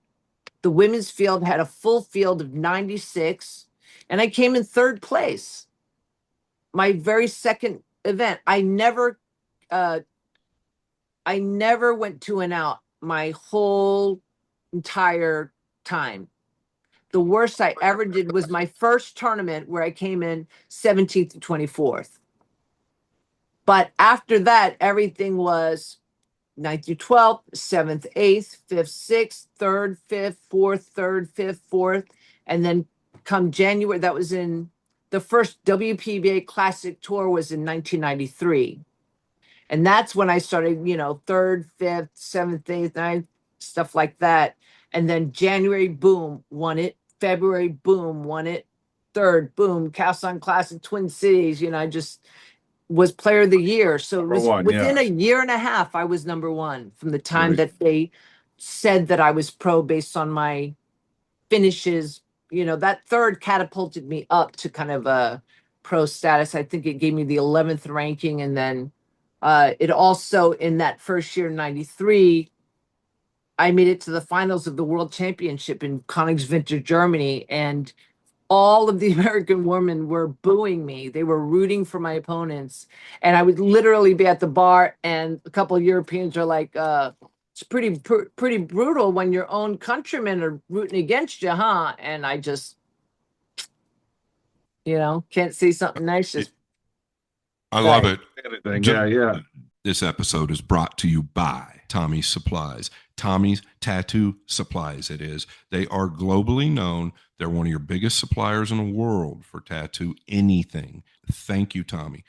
The women's field had a full field of 96. And I came in 3rd place. My very second event. I never went 2 and out my whole entire time. The worst I ever did was my first tournament where I came in 17th to 24th. But after that, everything was 9th through 12th, 7th, 8th, 5th, 6th, 3rd, 5th, 4th, 3rd, 5th, 4th. And then come January, that was in the first WPBA Classic Tour was in 1993. And that's when I started, you know, 3rd, 5th, 7th, 8th, 9th, stuff like that. And then January, boom, won it. February, boom, won it. 3rd, boom, Castleton Classic, Twin Cities. You know, I just was player of the year. So it was within a year and a half, I was number 1 from the time that they said that I was pro based on my finishes. You know, that 3rd catapulted me up to kind of a pro status. I think it gave me the 11th ranking. And then it also, in that first year, 93, I made it to the finals of the World Championship in Königswinter, Germany. And all of the American women were booing me. They were rooting for my opponents. And I would literally be at the bar, and a couple of Europeans are like, it's pretty brutal when your own countrymen are rooting against you, huh? And I just, you know, can't say something nice. Just I love it. Yeah. This episode is brought to you by Tommy's Supplies. Tommy's Tattoo Supplies, it is. They are globally known. They're one of your biggest suppliers in the world for tattoo anything. Thank you, Tommy.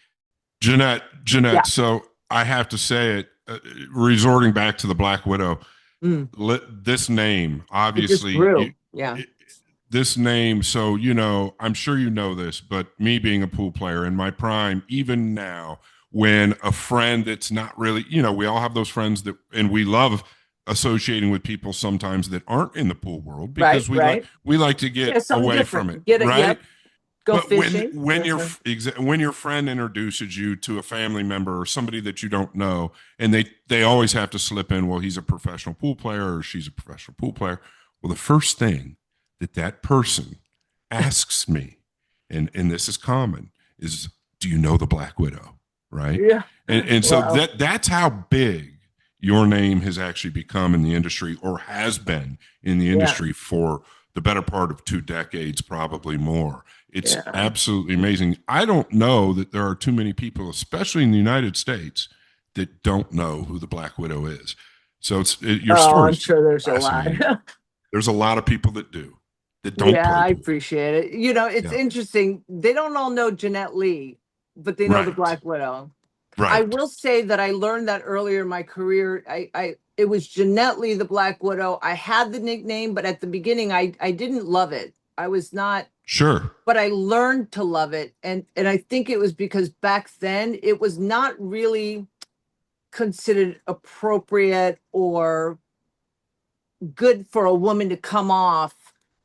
Jeanette, yeah. So I have to say it, resorting back to the Black Widow, this name, obviously, this name, so, you know, I'm sure you know this, but me being a pool player in my prime, even now, when a friend that's not really, you know, we all have those friends that, and we love associating with people sometimes that aren't in the pool world because we like to get away from it, right? Go but fishing. when your friend introduces you to a family member or somebody that you don't know, and they always have to slip in, well, he's a professional pool player or she's a professional pool player. Well, the first thing that person asks me, and this is common, is, do you know the Black Widow? Right. Yeah. And so that's how big your name has actually become in the industry, or has been in the industry for the better part of 2 decades, probably more. It's absolutely amazing. I don't know that there are too many people, especially in the United States, that don't know who the Black Widow is. So your story. I'm sure there's a lot. There's a lot of people that do, that don't. Yeah, I appreciate it. You know, it's interesting. They don't all know Jeanette Lee, but they know the Black Widow. Right. I will say that I learned that earlier in my career. It was Jeanette Lee, the Black Widow. I had the nickname, but at the beginning, I didn't love it. I was not sure, but I learned to love it, and I think it was because back then it was not really considered appropriate or good for a woman to come off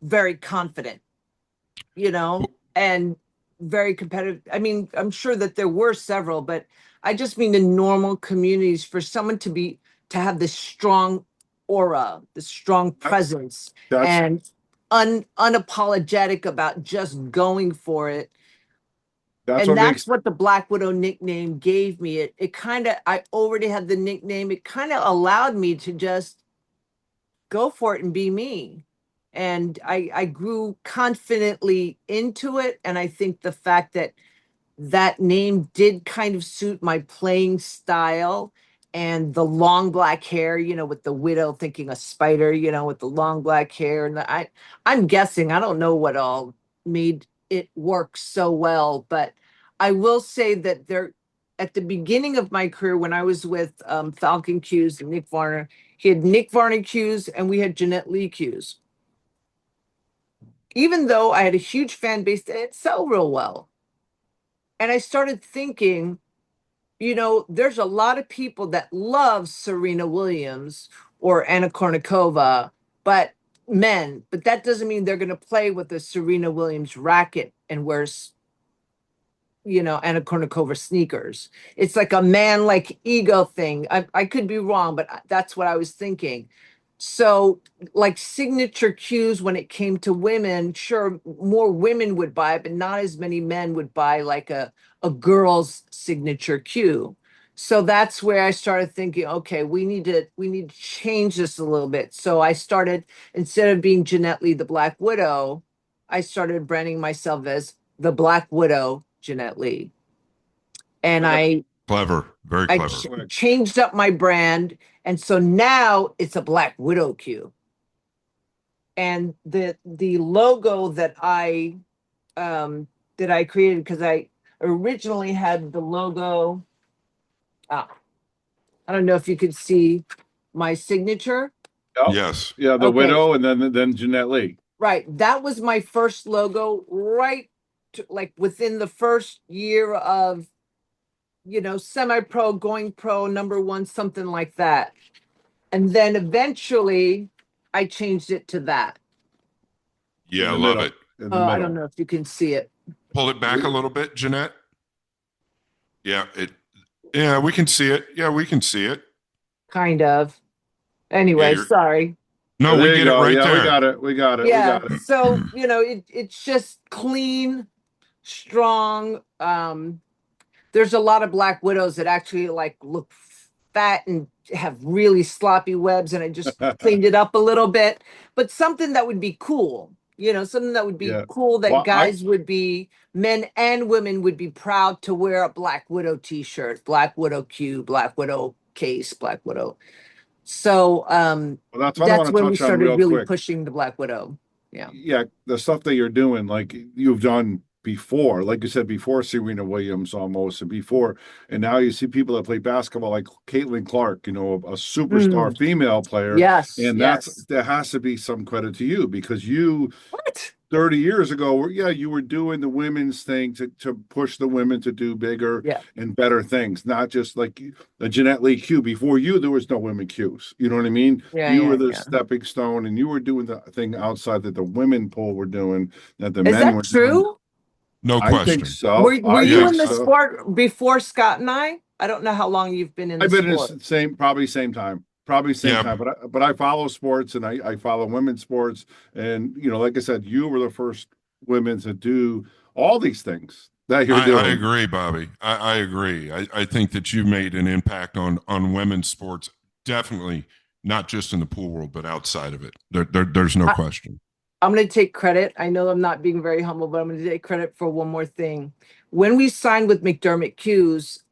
very confident, you know, and very competitive. I mean, I'm sure that there were several, but I just mean the normal communities, for someone to have this strong aura, this strong presence, and unapologetic about just going for it. That's what the Black Widow nickname gave me. It kind of, I already had the nickname. It kind of allowed me to just go for it and be me. And I grew confidently into it. And I think the fact that name did kind of suit my playing style, and the long black hair, you know, with the widow, thinking a spider, you know, with the long black hair. And I'm guessing, I don't know what all made it work so well, but I will say that at the beginning of my career, when I was with Falcon Hughes and Nick Varner, he had Nick Varner cues and we had Jeanette Lee cues. Even though I had a huge fan base, it didn't sell real well. And I started thinking, you know, there's a lot of people that love Serena Williams or Anna Kournikova, but that doesn't mean they're going to play with a Serena Williams racket and wear, you know, Anna Kournikova sneakers. It's like a man-like ego thing. I could be wrong, but that's what I was thinking. So, like signature cues, when it came to women, sure, more women would buy it, but not as many men would buy like a girl's signature cue. So that's where I started thinking, okay, we need to change this a little bit. So I started, instead of being Jeanette Lee, the Black Widow, I started branding myself as the Black Widow, Jeanette Lee. And clever, very clever. I changed up my brand. And so now it's a Black Widow cue. And the logo that I created, because I originally had the logo. I don't know if you could see my signature. Yep. Yes. Yeah, the widow, and then Jeanette Lee. Right. That was my first logo, right to, like within the first year of, semi-pro, going pro, #1, something like that. And then eventually I changed it to that. Yeah, I love it. I don't know if you can see it. Pull it back a little bit, Jeanette. Yeah, we can see it. Yeah, we can see it. Kind of. Anyway, sorry. No, we get it right there. We got it. We got it. Yeah. We got it. So, it's just clean, strong. There's a lot of black widows that actually look fat and have really sloppy webs, and I just cleaned it up a little bit, but something that would be cool, something that would be cool that guys would be, men and women would be proud to wear a Black Widow t-shirt, Black Widow Q, Black Widow case, Black Widow. So that's when we started really pushing the Black Widow. Yeah. Yeah. The stuff that you're doing, like you've done before, like you said, before Serena Williams almost, and now you see people that play basketball like Caitlin Clark, a superstar female player. Yes. And there has to be some credit to you, because you 30 years ago, you were doing the women's thing to push the women to do bigger and better things, not just like the Jeanette Lee Q. Before you, there was no women Qs. You know what I mean? You were the stepping stone, and you were doing the thing outside that the women pool were doing, that the men were true? Doing. No question. I think so. Were you in the sport before Scott and I? I don't know how long you've been in the sport. I've been in the same time. But I follow sports, and I follow women's sports. And, like I said, you were the first women to do all these things that you're doing. I agree, Bobby. I agree. I think that you made an impact on women's sports, definitely not just in the pool world, but outside of it. There's no question. I'm going to take credit. I know I'm not being very humble, but I'm going to take credit for one more thing. When we signed with McDermott Q's,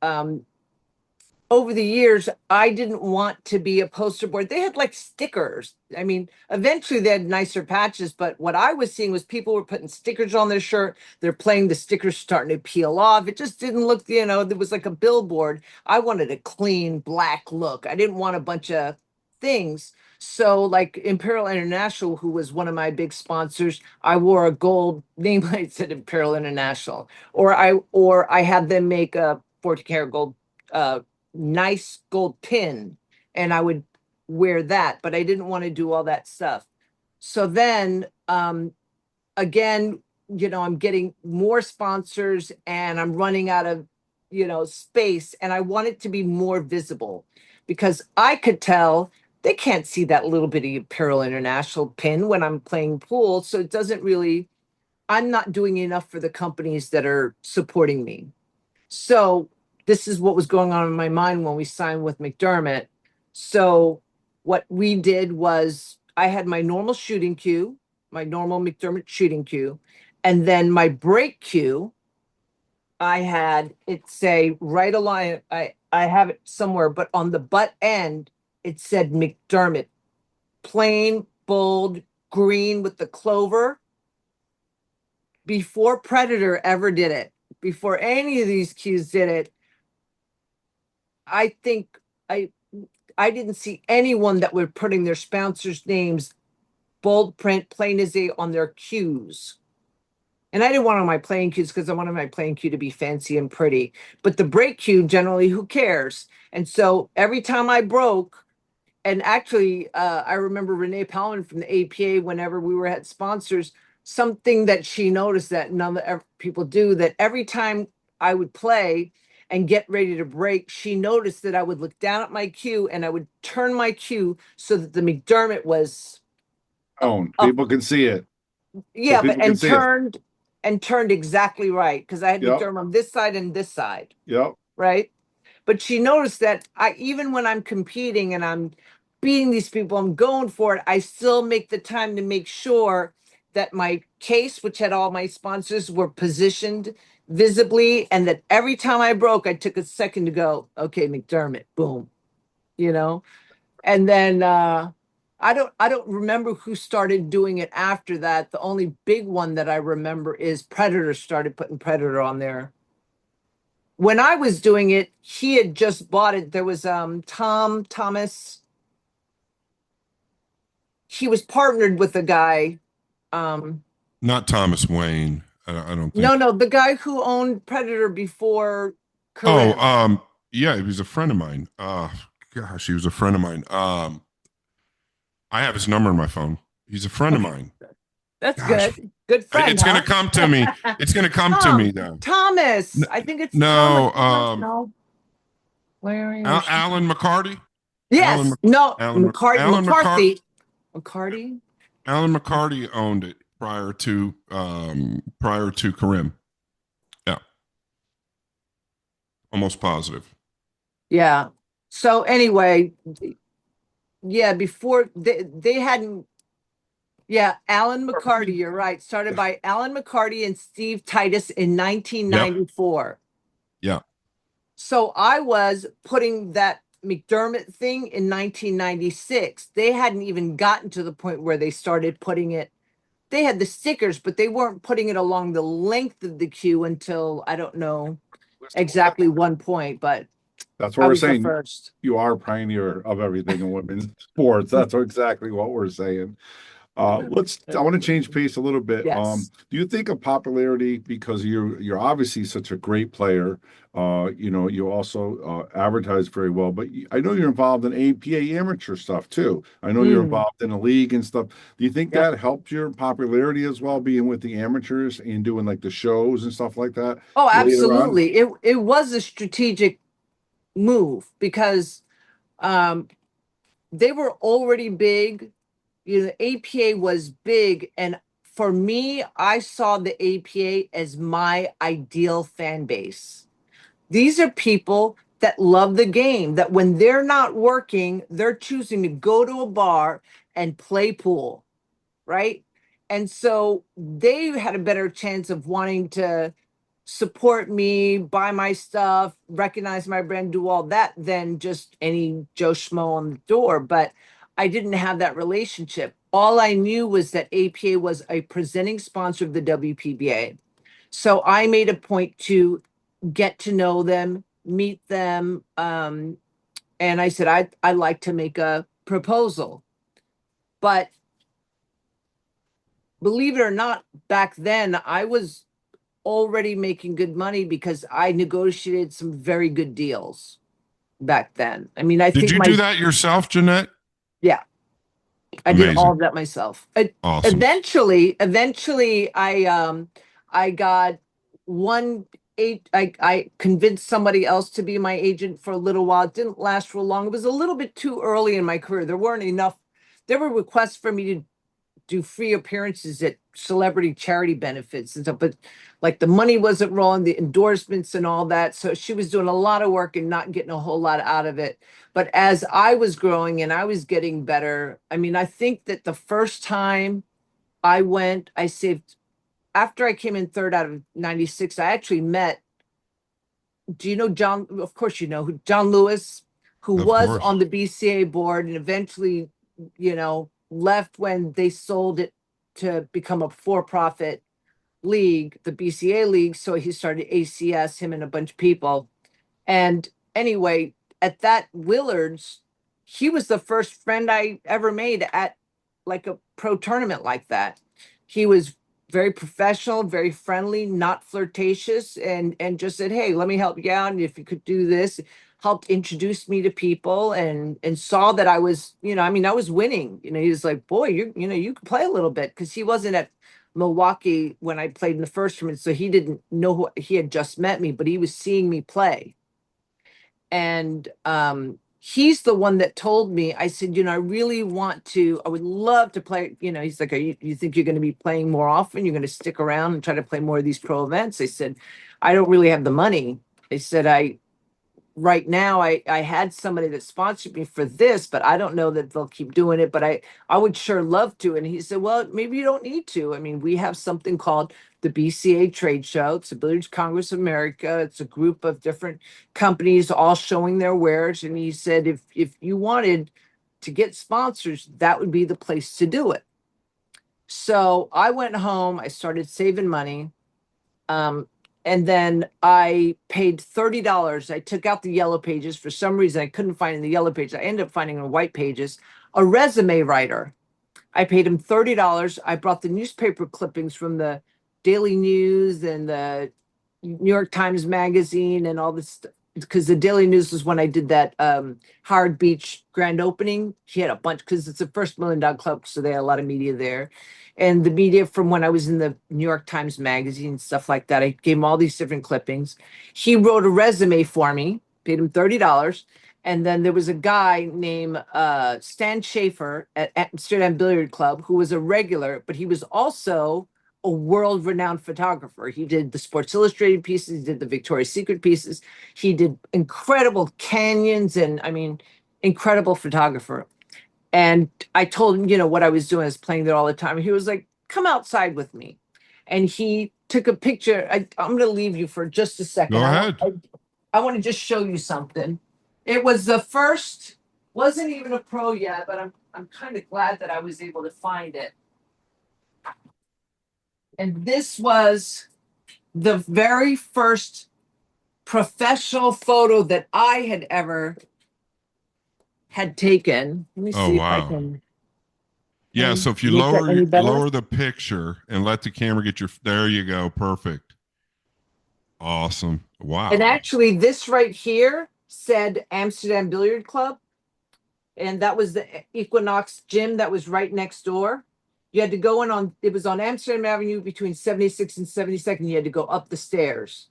over the years, I didn't want to be a poster board. They had stickers. I mean, eventually they had nicer patches, but what I was seeing was people were putting stickers on their shirt. They're playing, the stickers starting to peel off. It just didn't look, there was like a billboard. I wanted a clean black look. I didn't want a bunch of things. So like Imperial International, who was one of my big sponsors, I wore a gold nameplate that said Imperial International, or I had them make a 14-karat gold, nice gold pin, and I would wear that, but I didn't want to do all that stuff. So then, again, I'm getting more sponsors and I'm running out of, space, and I want it to be more visible, because I could tell they can't see that little bitty Imperial International pin when I'm playing pool. So it doesn't really, I'm not doing enough for the companies that are supporting me. So this is what was going on in my mind when we signed with McDermott. So what we did was I had my normal shooting cue, my normal McDermott shooting cue, and then my break cue, I had it say right along, I have it somewhere, but on the butt end, it said McDermott, plain, bold, green with the clover. Before Predator ever did it, before any of these cues did it, I think I didn't see anyone that were putting their sponsors' names, bold print, plain as day, on their cues. And I didn't want on my playing cues because I wanted my playing cue to be fancy and pretty. But the break cue, generally, who cares? And so every time I broke, and actually, I remember Renee Palman from the APA, whenever we had sponsors, something that she noticed that none of people do, that every time I would play and get ready to break, she noticed that I would look down at my cue and I would turn my cue so that the McDermott was people can see it. Yeah, so turned exactly right, because I had McDermott on this side and this side. Yep. Right. But she noticed that even when I'm competing and I'm beating these people, I'm going for it, I still make the time to make sure that my case, which had all my sponsors, were positioned visibly, and that every time I broke, I took a second to go, okay, McDermott, boom, and then I don't remember who started doing it after that. The only big one that I remember is Predator started putting Predator on there. when I was doing it, he had just bought it. There was Thomas. He was partnered with a guy. Not Thomas Wayne. I don't think. No, the guy who owned Predator before Karim. Oh, yeah, he was a friend of mine. Gosh, he was a friend of mine. I have his number on my phone. He's a friend of mine. That's good. Good friend. It's gonna come to me. It's gonna come to me though. Thomas. I think it's no. Thomas. No. Where are you? Alan McCarty? Yes. Alan McCarthy. Alan McCarty owned it prior to Karim. Yeah. Almost positive. Yeah. So anyway, yeah, before they hadn't. Yeah, Alan McCarty, you're right. Started by Alan McCarty and Steve Titus in 1994. Yeah. So I was putting that McDermott thing in 1996. They hadn't even gotten to the point where they started putting it. They had the stickers, but they weren't putting it along the length of the queue until, I don't know exactly one point, but that's what we're saying. You are a pioneer of everything in women's sports. That's exactly what we're saying. I want to change pace a little bit. Yes. Do you think of popularity because you're obviously such a great player? You also advertise very well, but I know you're involved in APA amateur stuff too. I know you're involved in a league and stuff. Do you think that helped your popularity as well, being with the amateurs and doing like the shows and stuff like that? Oh, absolutely. It was a strategic move because they were already big. The APA was big. And for me, I saw the APA as my ideal fan base. These are people that love the game, that when they're not working, they're choosing to go to a bar and play pool, right? And so they had a better chance of wanting to support me, buy my stuff, recognize my brand, do all that than just any Joe Schmo on the door. But I didn't have that relationship. All I knew was that APA was a presenting sponsor of the WPBA. So I made a point to get to know them, meet them. And I said, I'd like to make a proposal. But believe it or not, back then I was already making good money because I negotiated some very good deals back then. I mean, did you do that yourself, Jeanette? Yeah. I did all of that myself. Awesome. Eventually, I got I convinced somebody else to be my agent for a little while. It didn't last for long. It was a little bit too early in my career. There weren't enough. There were requests for me to do free appearances at celebrity charity benefits and stuff, but like the money wasn't rolling, the endorsements and all that. So she was doing a lot of work and not getting a whole lot out of it. But as I was growing and I was getting better, I mean, I think that the first time I went, I saved, after I came in third out of 96, I actually met, do you know John? Of course, you know who John Lewis, who was on the BCA board and eventually, left when they sold it to become a for-profit league, the BCA league. So he started ACS, him and a bunch of people. And anyway, at that Willards, he was the first friend I ever made at like a pro tournament like that. He was very professional, very friendly, not flirtatious, and just said, hey, let me help you out. And if you could do this, helped introduce me to people and saw that I was, I was winning. He was like, boy, you can play a little bit, because he wasn't at Milwaukee when I played in the first tournament. So he didn't know who, he had just met me, but he was seeing me play. And he's the one that told me, I said, I really I would love to play, he's like, you think you're going to be playing more often? You're going to stick around and try to play more of these pro events? I said, I don't really have the money. I said, right now I had somebody that sponsored me for this, but I don't know that they'll keep doing it, but I would sure love to. And he said, well, maybe you don't need to. I mean, we have something called the BCA trade show. It's the Billiards Congress of America. It's a group of different companies all showing their wares. And he said, if you wanted to get sponsors, that would be the place to do it. So I went home, I started saving money. And then I paid $30. I took out the yellow pages. For some reason, I couldn't find in the yellow pages. I ended up finding in white pages, a resume writer. I paid him $30. I brought the newspaper clippings from the Daily News and the New York Times Magazine and all this, because the Daily News was when I did that Howard Beach grand opening. He had a bunch, because it's the first $1 million club, so they had a lot of media there. And the media from when I was in the New York Times Magazine, stuff like that. I gave him all these different clippings. He wrote a resume for me, paid him $30. And then there was a guy named Stan Schaefer at Amsterdam Billiard Club who was a regular, but he was also a world-renowned photographer. He did the Sports Illustrated pieces, he did the Victoria's Secret pieces. He did incredible canyons and, I mean, incredible photographer. And I told him, you know, what I was doing. I was playing there all the time. He was like, come outside with me. And he took a picture. I'm going to leave you for just a second. Go ahead. I want to just show you something. It was the first, wasn't even a pro yet, but I'm kind of glad that I was able to find it. And this was the very first professional photo that I had ever had taken. Let me see if I can. Yeah, so if you lower the picture and let the camera get your, there you go, perfect. Awesome. Wow. And actually this right here said Amsterdam Billiard Club. And that was the Equinox gym that was right next door. You had to go in on, it was on Amsterdam Avenue between 76th and 72nd. You had to go up the stairs.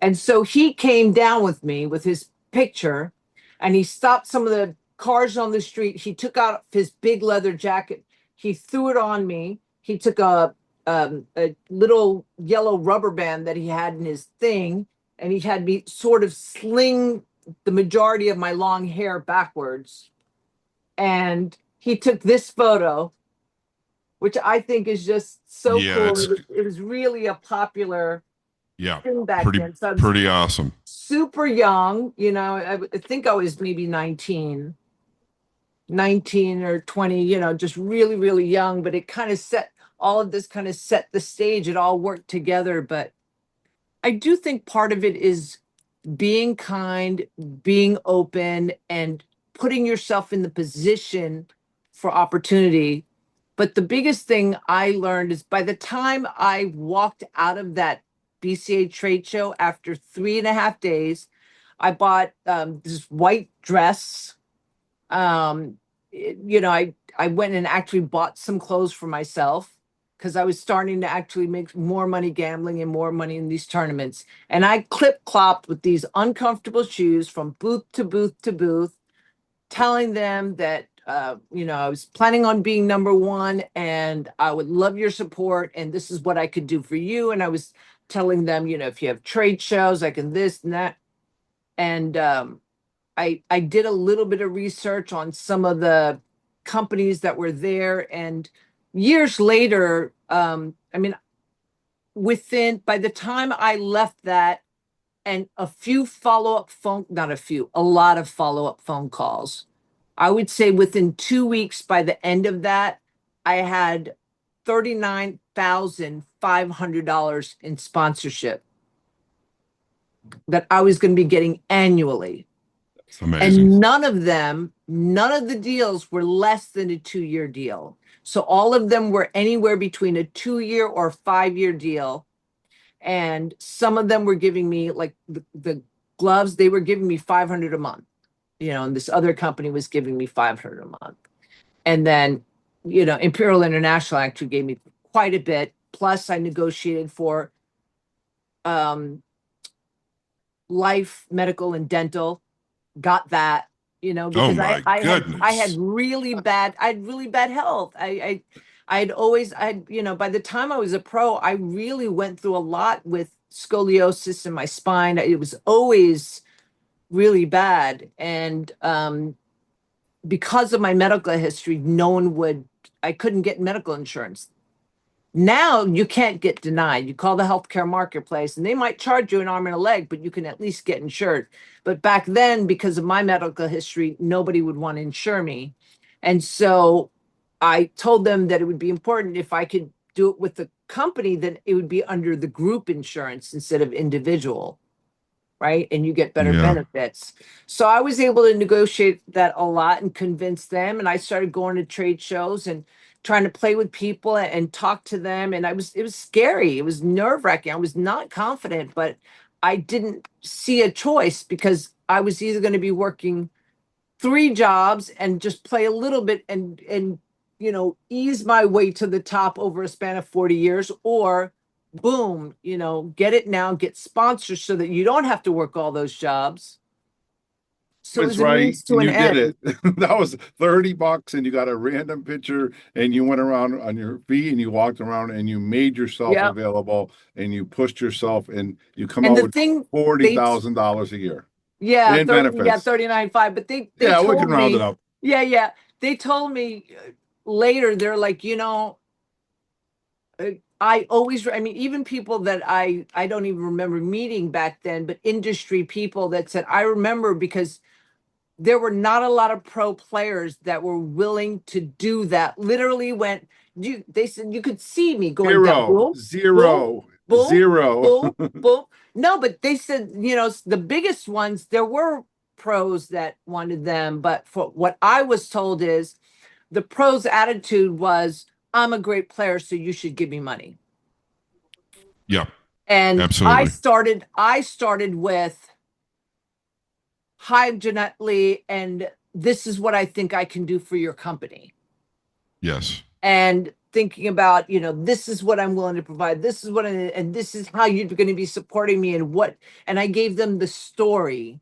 And so he came down with me with his picture and he stopped some of the cars on the street. He took out his big leather jacket. He threw it on me. He took a little yellow rubber band that he had in his thing. And he had me sort of sling the majority of my long hair backwards. And he took this photo, which I think is just so cool. It was really a popular thing back then. So pretty awesome. Super young, you know, I think I was maybe 19 or 20, you know, just really, really young. But it kind of set, all of this kind of set the stage. It all worked together. But I do think part of it is being kind, being open, and putting yourself in the position for opportunity. But the biggest thing I learned is by the time I walked out of that BCA trade show, after 3.5 days, I bought this white dress. You know, I went and actually bought some clothes for myself because I was starting to actually make more money gambling and more money in these tournaments. And I clip-clopped with these uncomfortable shoes from booth to booth to booth, telling them that, you know, I was planning on being number one and I would love your support. And this is what I could do for you. And I was telling them, you know, if you have trade shows, I can this and that. And I did a little bit of research on some of the companies that were there. And years later, I mean, by the time I left that and a lot of follow-up phone calls, I would say within 2 weeks, by the end of that, I had $39,500 in sponsorship that I was going to be getting annually. That's amazing. And none of the deals were less than a 2-year deal. So all of them were anywhere between a 2-year or 5-year deal. And some of them were giving me, like the gloves, they were giving me $500 a month. You know, and this other company was giving me $500 a month. And then, you know, Imperial International actually gave me quite a bit. Plus I negotiated for life, medical, and dental. Got that, you know, because I had really bad health. I had, you know, by the time I was a pro, I really went through a lot with scoliosis in my spine. It was always really bad. And because of my medical history, I couldn't get medical insurance. Now you can't get denied. You call the healthcare marketplace and they might charge you an arm and a leg, but you can at least get insured. But back then, because of my medical history, nobody would want to insure me. And so I told them that it would be important if I could do it with the company, then it would be under the group insurance instead of individual. Right. And you get better benefits. So I was able to negotiate that a lot and convince them. And I started going to trade shows and trying to play with people and talk to them. And it was scary. It was nerve wracking. I was not confident, but I didn't see a choice because I was either going to be working 3 jobs and just play a little bit and ease my way to the top over a span of 40 years, or boom, get it now, get sponsors so that you don't have to work all those jobs. So That's right. And you did it. That was $30 and you got a random picture and you went around on your feet and you walked around and you made yourself available and you pushed yourself and you come out with $40,000 a year. Yeah, and benefits. Yeah, 39.5. But they told we can round it up. Yeah. They told me later, they're like, even people that I don't even remember meeting back then, but industry people that said, I remember because there were not a lot of pro players that were willing to do that. Literally they said you could see me going down. Boom, zero. Boom, boom. No, but they said, the biggest ones, there were pros that wanted them. But for what I was told is the pros' attitude was, I'm a great player, so you should give me money. Yeah. And absolutely. I started with, hi, I'm Jeanette Lee, and this is what I think I can do for your company. Yes. And thinking about, this is what I'm willing to provide. This is and this is how you're going to be supporting me and I gave them the story,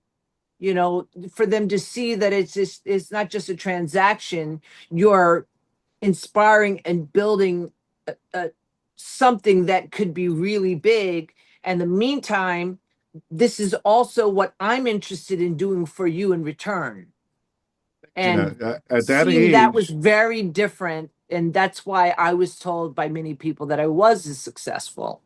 for them to see that it's not just a transaction. You're inspiring and building something that could be really big. And in the meantime, this is also what I'm interested in doing for you in return. And at that age, that was very different. And that's why I was told by many people that I was as successful.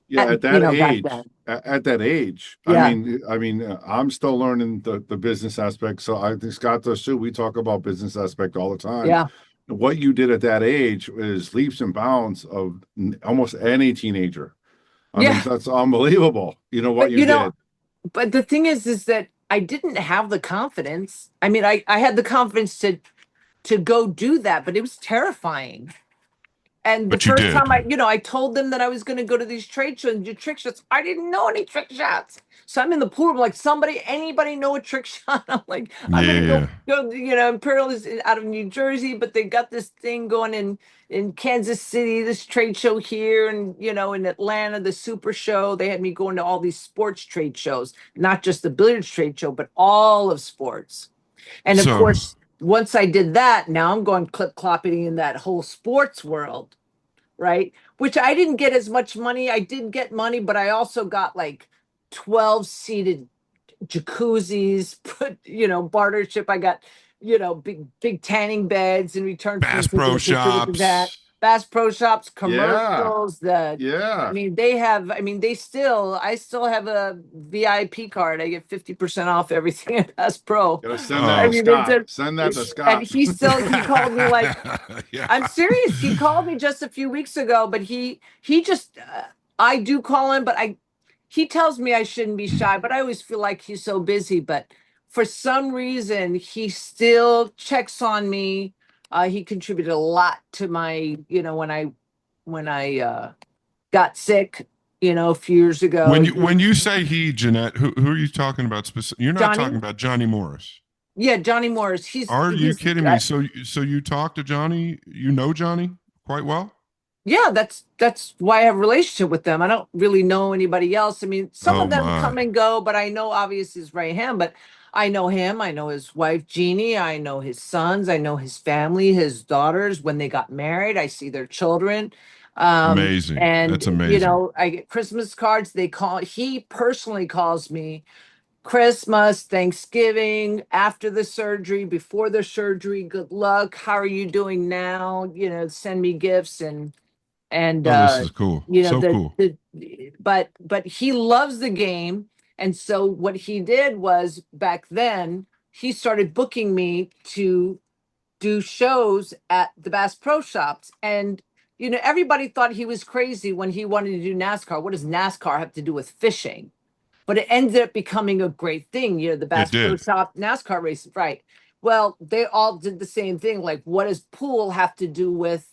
Yeah, at that age. Yeah. I mean, I'm still learning the business aspect. So I think Scott does too. We talk about business aspect all the time. Yeah. What you did at that age is leaps and bounds of almost any teenager. I mean, that's unbelievable. What you did. But the thing is that I didn't have the confidence. I mean, I had the confidence to go do that, but it was terrifying. And the first time I told them that I was going to go to these trade shows and do trick shots. I didn't know any trick shots. So I'm in the pool. I'm like, anybody know a trick shot? I'm like, I'm going to go, Imperial is out of New Jersey, but they got this thing going in Kansas City, this trade show here. And, in Atlanta, the Super Show, they had me going to all these sports trade shows, not just the billiards trade show, but all of sports. And of course, once I did that, now I'm going clip-clopping in that whole sports world, right? Which I didn't get as much money. I did get money, but I also got like 12-seated jacuzzis, bartership. I got, big tanning beds in return for Bass Pro Shops. Bass Pro Shops, commercials. I mean, I still have a VIP card. I get 50% off everything at Bass Pro. Gotta send that to Scott. Send that to Scott. And he called me like, I'm serious. He called me just a few weeks ago, but he just, I do call him, but he tells me I shouldn't be shy, but I always feel like he's so busy. But for some reason, he still checks on me. He contributed a lot to my, when I got sick, a few years ago. When you say he, Jeanette, who are you talking about specifically? You're not talking about Johnny Morris. Yeah, Johnny Morris. Are you kidding me? So you talk to Johnny? You know Johnny quite well? Yeah, that's why I have a relationship with them. I don't really know anybody else. I mean, some of them come and go, but I know obviously his right hand, but I know him. I know his wife, Jeannie. I know his sons. I know his family, his daughters. When they got married, I see their children. Amazing. And, that's amazing. I get Christmas cards. He personally calls me Christmas, Thanksgiving, after the surgery, before the surgery. Good luck. How are you doing now? Send me gifts and this is cool. Cool. But he loves the game. And so what he did was back then he started booking me to do shows at the Bass Pro Shops. And everybody thought he was crazy when he wanted to do NASCAR. What does NASCAR have to do with fishing? But it ended up becoming a great thing. The Bass Pro Shop NASCAR race, right? Well, they all did the same thing. Like, what does pool have to do with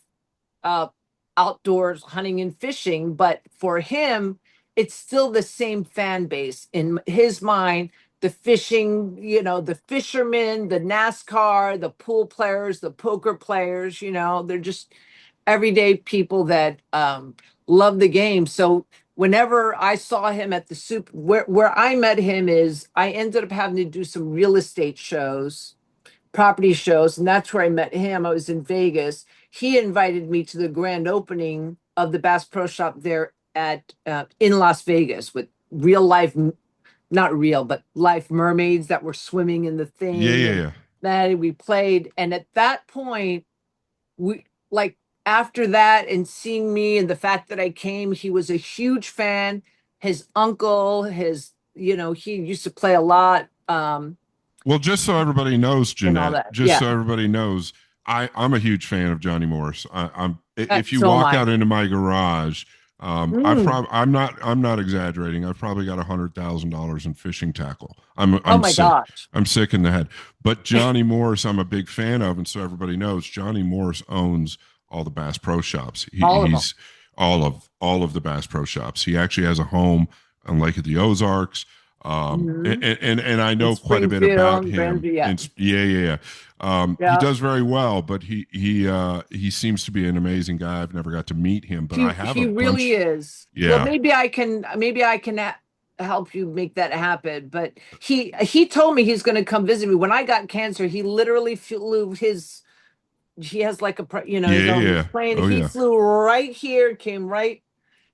outdoors hunting and fishing? But for him, it's still the same fan base in his mind. The fishing, the fishermen, the NASCAR, the pool players, the poker players, they're just everyday people that love the game. So whenever I saw him at the where I met him is I ended up having to do some real estate shows, property shows, and that's where I met him. I was in Vegas. He invited me to the grand opening of the Bass Pro Shop there at in Las Vegas with real life, not real, but life mermaids that were swimming in the thing. Yeah. That we played. And at that point, after that and seeing me and the fact that I came, he was a huge fan. His uncle, he used to play a lot. Well, just so everybody knows, Jeanette, so everybody knows, I'm a huge fan of Johnny Morris. If you walk out into my garage, I'm not exaggerating. I've probably got $100,000 in fishing tackle. I'm sick in the head. But Johnny Morris, I'm a big fan of, and so everybody knows, Johnny Morris owns all the Bass Pro Shops. He's all of the Bass Pro Shops. He actually has a home on Lake of the Ozarks. And I know quite a bit about him. He does very well, but he seems to be an amazing guy. I've never got to meet him, but I have. He really is. Yeah. Well, maybe I can help you make that happen. But he told me he's going to come visit me. When I got cancer, he literally flew he has like a his own plane. He flew right here, came right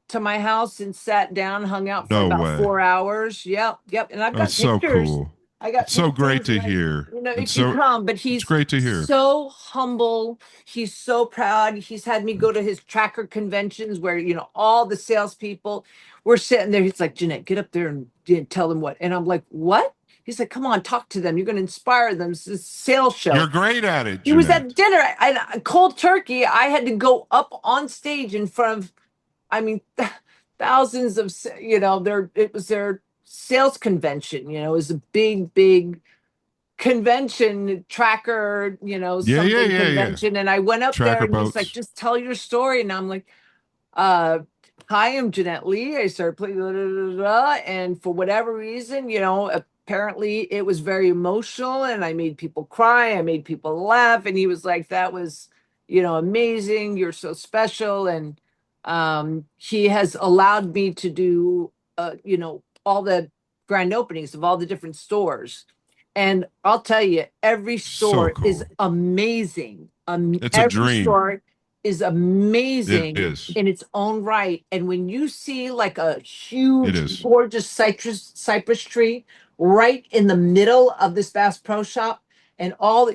to my house and sat down, hung out for about 4 hours. Yep. And I've got pictures. So cool. I got so great to hear. If you come, but he's great to hear. So humble. He's so proud. He's had me go to his tracker conventions where, all the salespeople were sitting there. He's like, Jeanette, get up there and tell them what. And I'm like, what? He's like, come on, talk to them. You're going to inspire them. It's a sales show. You're great at it, Jeanette. He was at dinner. Cold turkey. I had to go up on stage in front of, thousands of, it was their sales convention. It was a big convention, tracker, convention. And I went up tracker there and boats. He's like, just tell your story. And I'm like, hi, I'm Jeanette Lee. I started playing, and for whatever reason, apparently it was very emotional and I made people cry. I made people laugh. And he was like, that was, amazing. You're so special. And he has allowed me to do, all the grand openings of all the different stores. And I'll tell you, every store is amazing. It's a dream. Store is amazing in its own right. And when you see like a huge, gorgeous cypress tree right in the middle of this Bass Pro Shop and all,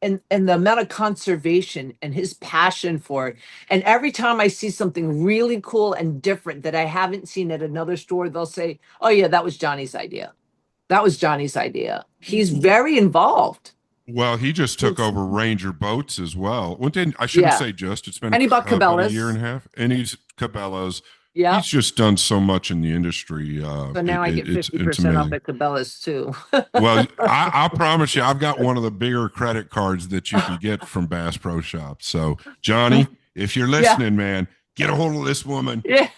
and the amount of conservation and his passion for it. And every time I see something really cool and different that I haven't seen at another store, they'll say, oh yeah, that was Johnny's idea. That was Johnny's idea. He's very involved. Well, he just took over Ranger Boats as well. I shouldn't say just. It's been about a year and a half. And he's Cabela's. Yeah, he's just done so much in the industry. So now I get 50% off at Cabela's too. Well, I promise you, I've got one of the bigger credit cards that you can get from Bass Pro Shop. So, Johnny, if you're listening, man, get a hold of this woman. Yeah.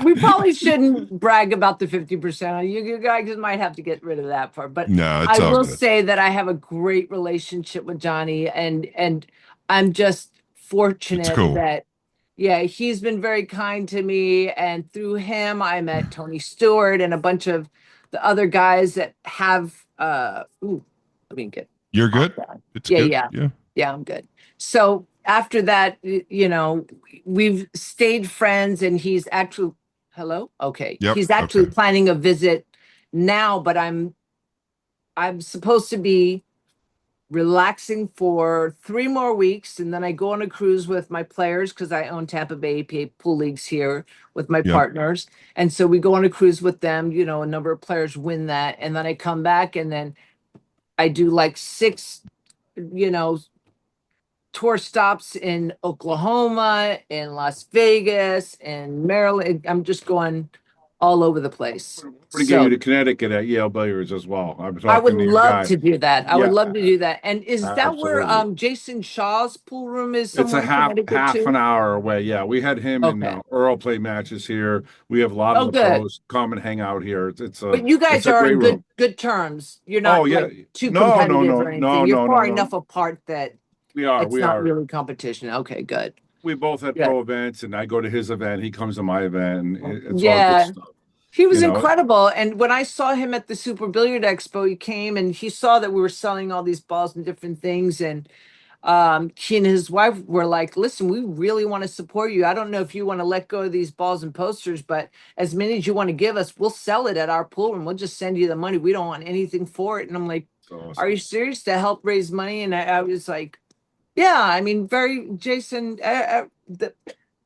We probably shouldn't brag about the 50%. You guys might have to get rid of that part. But no, I will say that I have a great relationship with Johnny, and I'm just fortunate that. Yeah, he's been very kind to me, and through him, I met Tony Stewart and a bunch of the other guys that have. Let me get. You're good. It's good. Yeah, I'm good. So after that, we've stayed friends, and he's actually he's actually planning a visit now, but I'm supposed to be relaxing for 3 more weeks, and then I go on a cruise with my players because I own Tampa Bay APA pool leagues here with my partners, and so we go on a cruise with them. A number of players win that, and then I come back, and then I do like 6 tour stops in Oklahoma, in Las Vegas, in Maryland. I'm just going all over the place. We're going to get you to Connecticut at Yale Billiards as well. I'm I would talking to your love guy. to do that. I would Yeah, love to do that. And is that where absolutely. Jason Shaw's pool room is It's a somewhere in Connecticut half too? an hour away. Yeah, we had him and Okay. Earl play matches here. We have a lot of Oh, the good. pros come and hang out here. But you guys it's a are great on room. good terms. You're Oh not yeah, like too no, no, competitive no, or anything. no, You're no, no, far no. enough apart that We are, it's we not are. really competition. Okay, good. We both had Good. pro events, and I go to his event. He comes to my event, and it's all good Yeah. stuff. He was You know, incredible. And when I saw him at the Super Billiard Expo, he came and he saw that we were selling all these balls and different things. And he and his wife were like, listen, we really want to support you. I don't know if you want to let go of these balls and posters, but as many as you want to give us, we'll sell it at our pool room. We'll just send you the money. We don't want anything for it. And I'm like, awesome. are you serious, to help raise money? And I was like, yeah, I mean, Jason, the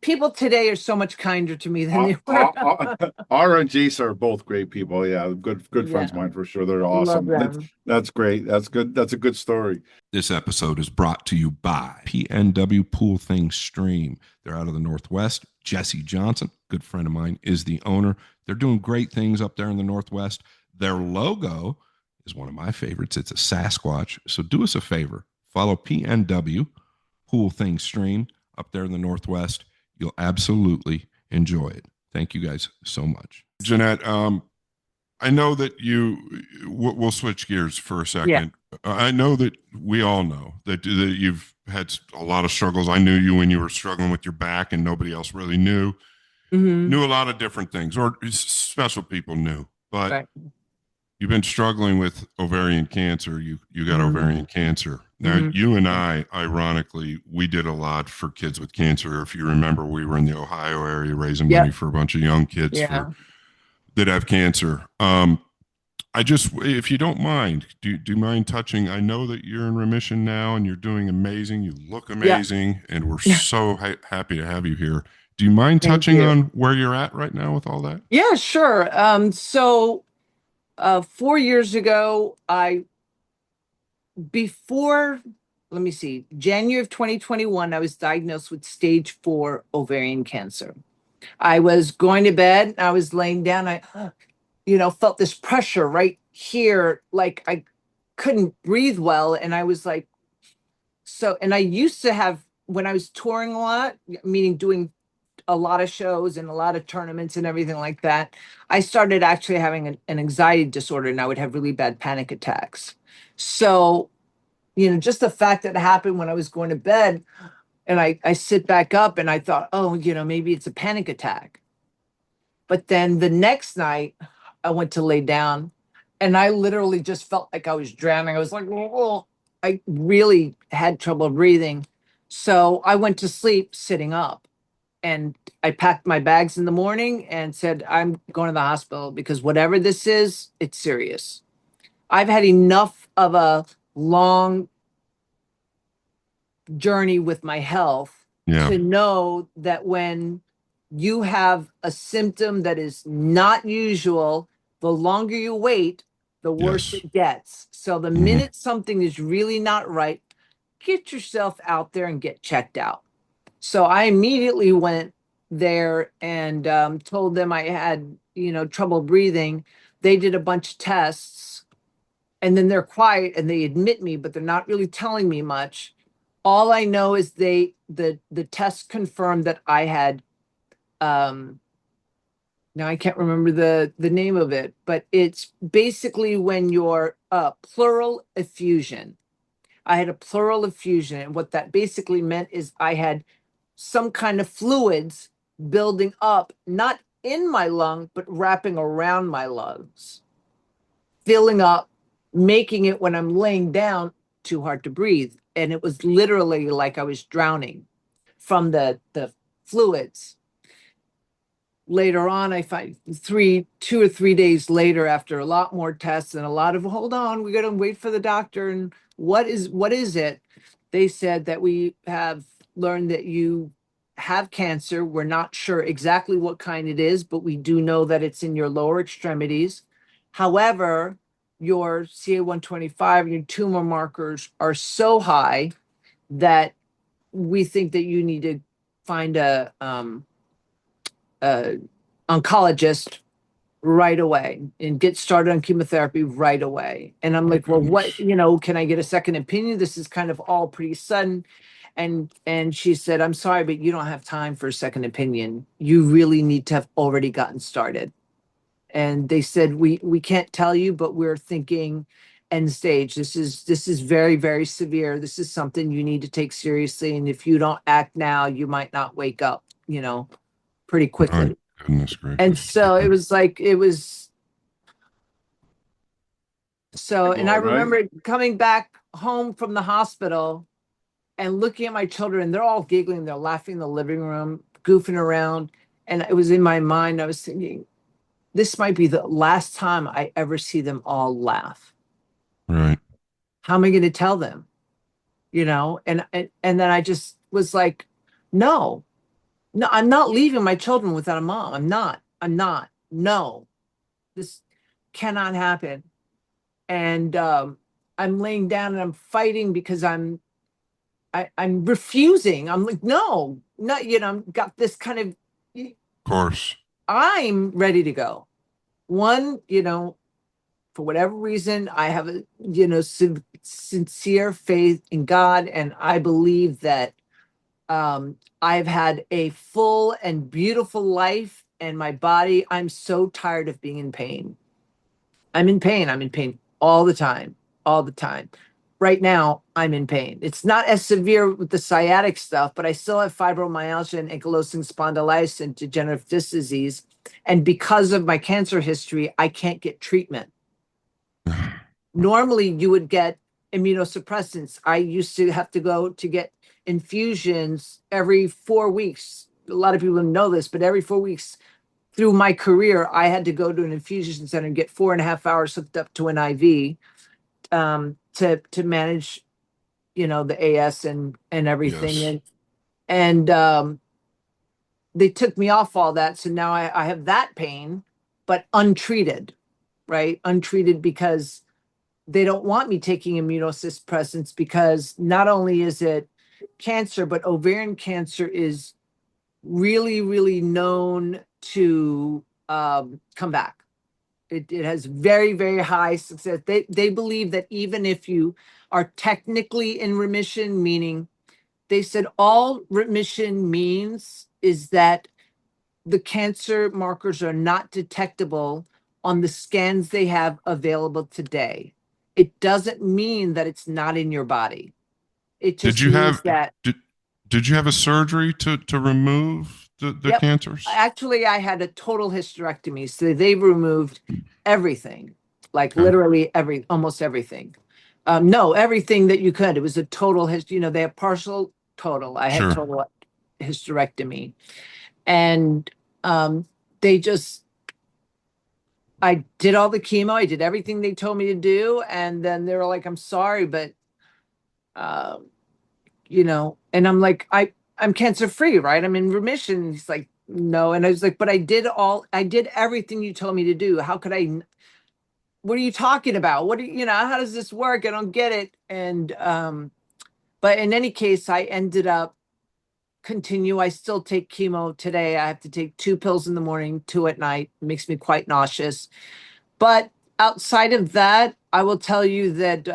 people today are so much kinder to me than they were. Ara and Jace are both great people. Yeah, good friends Yeah, of mine for sure. They're love awesome. them. That's great. That's good. That's a good story. This episode is brought to you by PNW Pool Thing Stream. They're out of the Northwest. Jesse Johnson, good friend of mine, is the owner. They're doing great things up there in the Northwest. Their logo is one of my favorites. It's a Sasquatch. So do us a favor. Follow PNW Pool Thing Stream up there in the Northwest. You'll absolutely enjoy it. Thank you guys so much. Jeanette, I know that we'll switch gears for a second. Yeah. I know that we all know that you've had a lot of struggles. I knew you when you were struggling with your back and nobody else really knew. Mm-hmm. Knew a lot of different things, or special people knew, but right. You've been struggling with ovarian cancer. You got ovarian cancer. Now, you and I, ironically, we did a lot for kids with cancer. If you remember, we were in the Ohio area raising money for a bunch of young kids that have cancer. If you don't mind, do you mind touching? I know that you're in remission now and you're doing amazing. You look amazing, and we're so happy to have you here. Do you mind touching on where you're at right now with all that? Yeah, sure. So 4 years ago, January of 2021, I was diagnosed with stage 4 ovarian cancer. I was going to bed, I was laying down, I felt this pressure right here, like I couldn't breathe well. And I was like, and I used to have, when I was touring a lot, meaning doing a lot of shows and a lot of tournaments and everything like that, I started actually having an anxiety disorder, and I would have really bad panic attacks. So, just the fact that it happened when I was going to bed, and I sit back up and I thought, oh, maybe it's a panic attack. But then the next night I went to lay down and I literally just felt like I was drowning. I was like, oh, I really had trouble breathing. So I went to sleep sitting up. And I packed my bags in the morning and said, I'm going to the hospital because whatever this is, it's serious. I've had enough of a long journey with my health to know that when you have a symptom that is not usual, the longer you wait, the worse it gets. So the minute something is really not right, get yourself out there and get checked out. So I immediately went there and told them I had, trouble breathing. They did a bunch of tests, and then they're quiet and they admit me, but they're not really telling me much. All I know is the test confirmed that I had, now I can't remember the name of it, but it's basically when you're pleural effusion. I had a pleural effusion, and what that basically meant is I had some kind of fluids building up, not in my lung, but wrapping around my lungs, filling up, making it, when I'm laying down, too hard to breathe. And it was literally like I was drowning from the fluids. Later on, I find 2 or 3 days later, after a lot more tests and a lot of, hold on, we got to wait for the doctor. And what is it? They said that we have learned that you have cancer. We're not sure exactly what kind it is, but we do know that it's in your lower extremities. However, your CA-125 and your tumor markers are so high that we think that you need to find a oncologist right away and get started on chemotherapy right away. And I'm like, well, what, can I get a second opinion? This is kind of all pretty sudden. And she said, I'm sorry, but you don't have time for a second opinion. You really need to have already gotten started. And they said, we can't tell you, but we're thinking end stage. This is very, very severe. This is something you need to take seriously. And if you don't act now, you might not wake up, pretty quickly. Goodness gracious. And so it was like, and I remember coming back home from the hospital and looking at my children, they're all giggling, they're laughing in the living room, goofing around. And it was in my mind, I was thinking, this might be the last time I ever see them all laugh. Right. How am I going to tell them? And then I just was like, no, I'm not leaving my children without a mom. I'm not. No, this cannot happen. And I'm laying down and I'm fighting because I'm refusing. I'm like, no, not, got this kind of course. I'm ready to go. One, for whatever reason, I have a, sincere faith in God. And I believe that I've had a full and beautiful life, and my body, I'm so tired of being in pain. I'm in pain. I'm in pain all the time, all the time. Right now, I'm in pain. It's not as severe with the sciatic stuff, but I still have fibromyalgia and ankylosing spondylitis and degenerative disc disease. And because of my cancer history, I can't get treatment. Normally, you would get immunosuppressants. I used to have to go to get infusions every 4 weeks. A lot of people know this, but every 4 weeks through my career, I had to go to an infusion center and get 4.5 hours hooked up to an IV to manage, the AS and everything. Yes. And they took me off all that. So now I have that pain, but untreated, right? Untreated because they don't want me taking immunosuppressants, because not only is it cancer, but ovarian cancer is really, really known to come back. It has very, very high success. They believe that even if you are technically in remission, meaning they said all remission means is that the cancer markers are not detectable on the scans they have available today. It doesn't mean that it's not in your body. It just means that. Did you have a surgery to remove the cancers? Actually, I had a total hysterectomy. So they've removed everything, like literally almost everything. No, everything that you could. It was a total they have partial, total. I had total hysterectomy. And I did all the chemo. I did everything they told me to do. And then they were like, I'm sorry, but, and I'm like, I'm cancer free, right? I'm in remission. He's like, no. And I was like, but I did everything you told me to do. How could what are you talking about? How does this work? I don't get it. And, but in any case, I ended up I still take chemo today. I have to take 2 pills in the morning, 2 at night. It makes me quite nauseous. But outside of that, I will tell you that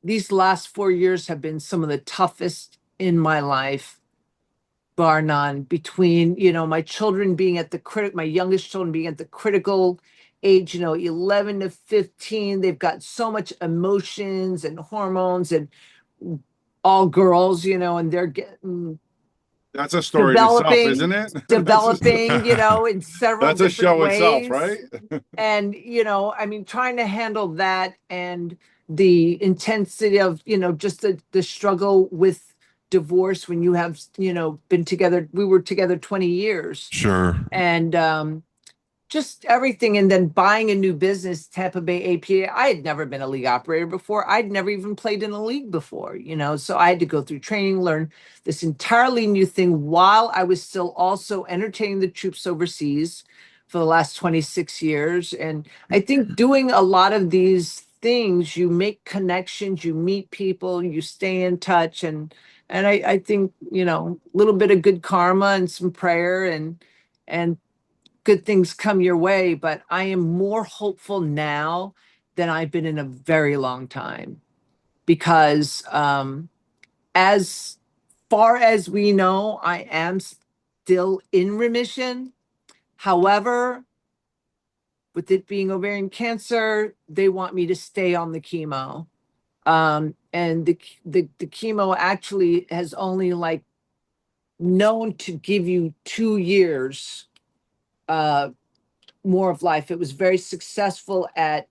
these last 4 years have been some of the toughest in my life, bar none, between, my children being at my youngest children being at the critical age, 11 to 15. They've got so much emotions and hormones, and all girls, and they're getting. That's a story in itself, isn't it? Developing, in several That's a show ways. itself, right? And, trying to handle that and the intensity of, just the struggle with divorce when you have, been together. We were together 20 years. Sure. And just everything. And then buying a new business, Tampa Bay APA. I had never been a league operator before. I'd never even played in a league before, so I had to go through training, learn this entirely new thing while I was still also entertaining the troops overseas for the last 26 years. And I think doing a lot of these things, you make connections, you meet people, you stay in touch. And I think, a little bit of good karma and some prayer and good things come your way. But I am more hopeful now than I've been in a very long time, because as far as we know, I am still in remission. However, with it being ovarian cancer, they want me to stay on the chemo. And the chemo actually has only known to give you 2 years more of life. It was very successful at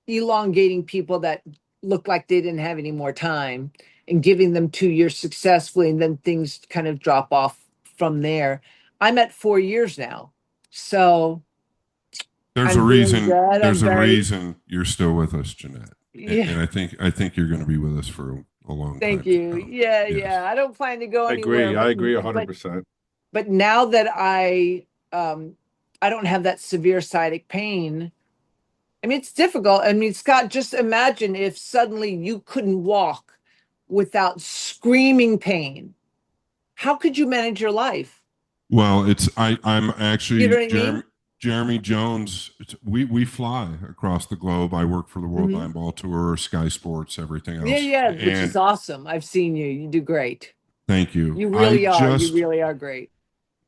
elongating people that looked like they didn't have any more time and giving them 2 years successfully, and then things kind of drop off from there. I'm at 4 years now. So there's I'm a reason. good. There's a reason you're still with us, Jeanette. Yeah. And I think you're going to be with us for a long time. Thank you. Yeah. I don't plan to go anywhere. I agree 100%. But now that I don't have that severe sciatic pain, I mean, it's difficult. I mean, Scott, just imagine if suddenly you couldn't walk without screaming pain. How could you manage your life? Well, I'm actually, you know what I mean? Jeremy Jones. We fly across the globe. I work for the World Nine Ball Tour, Sky Sports, everything else. Yeah, which is awesome. I've seen you. You do great. Thank you. You really are. You really are great.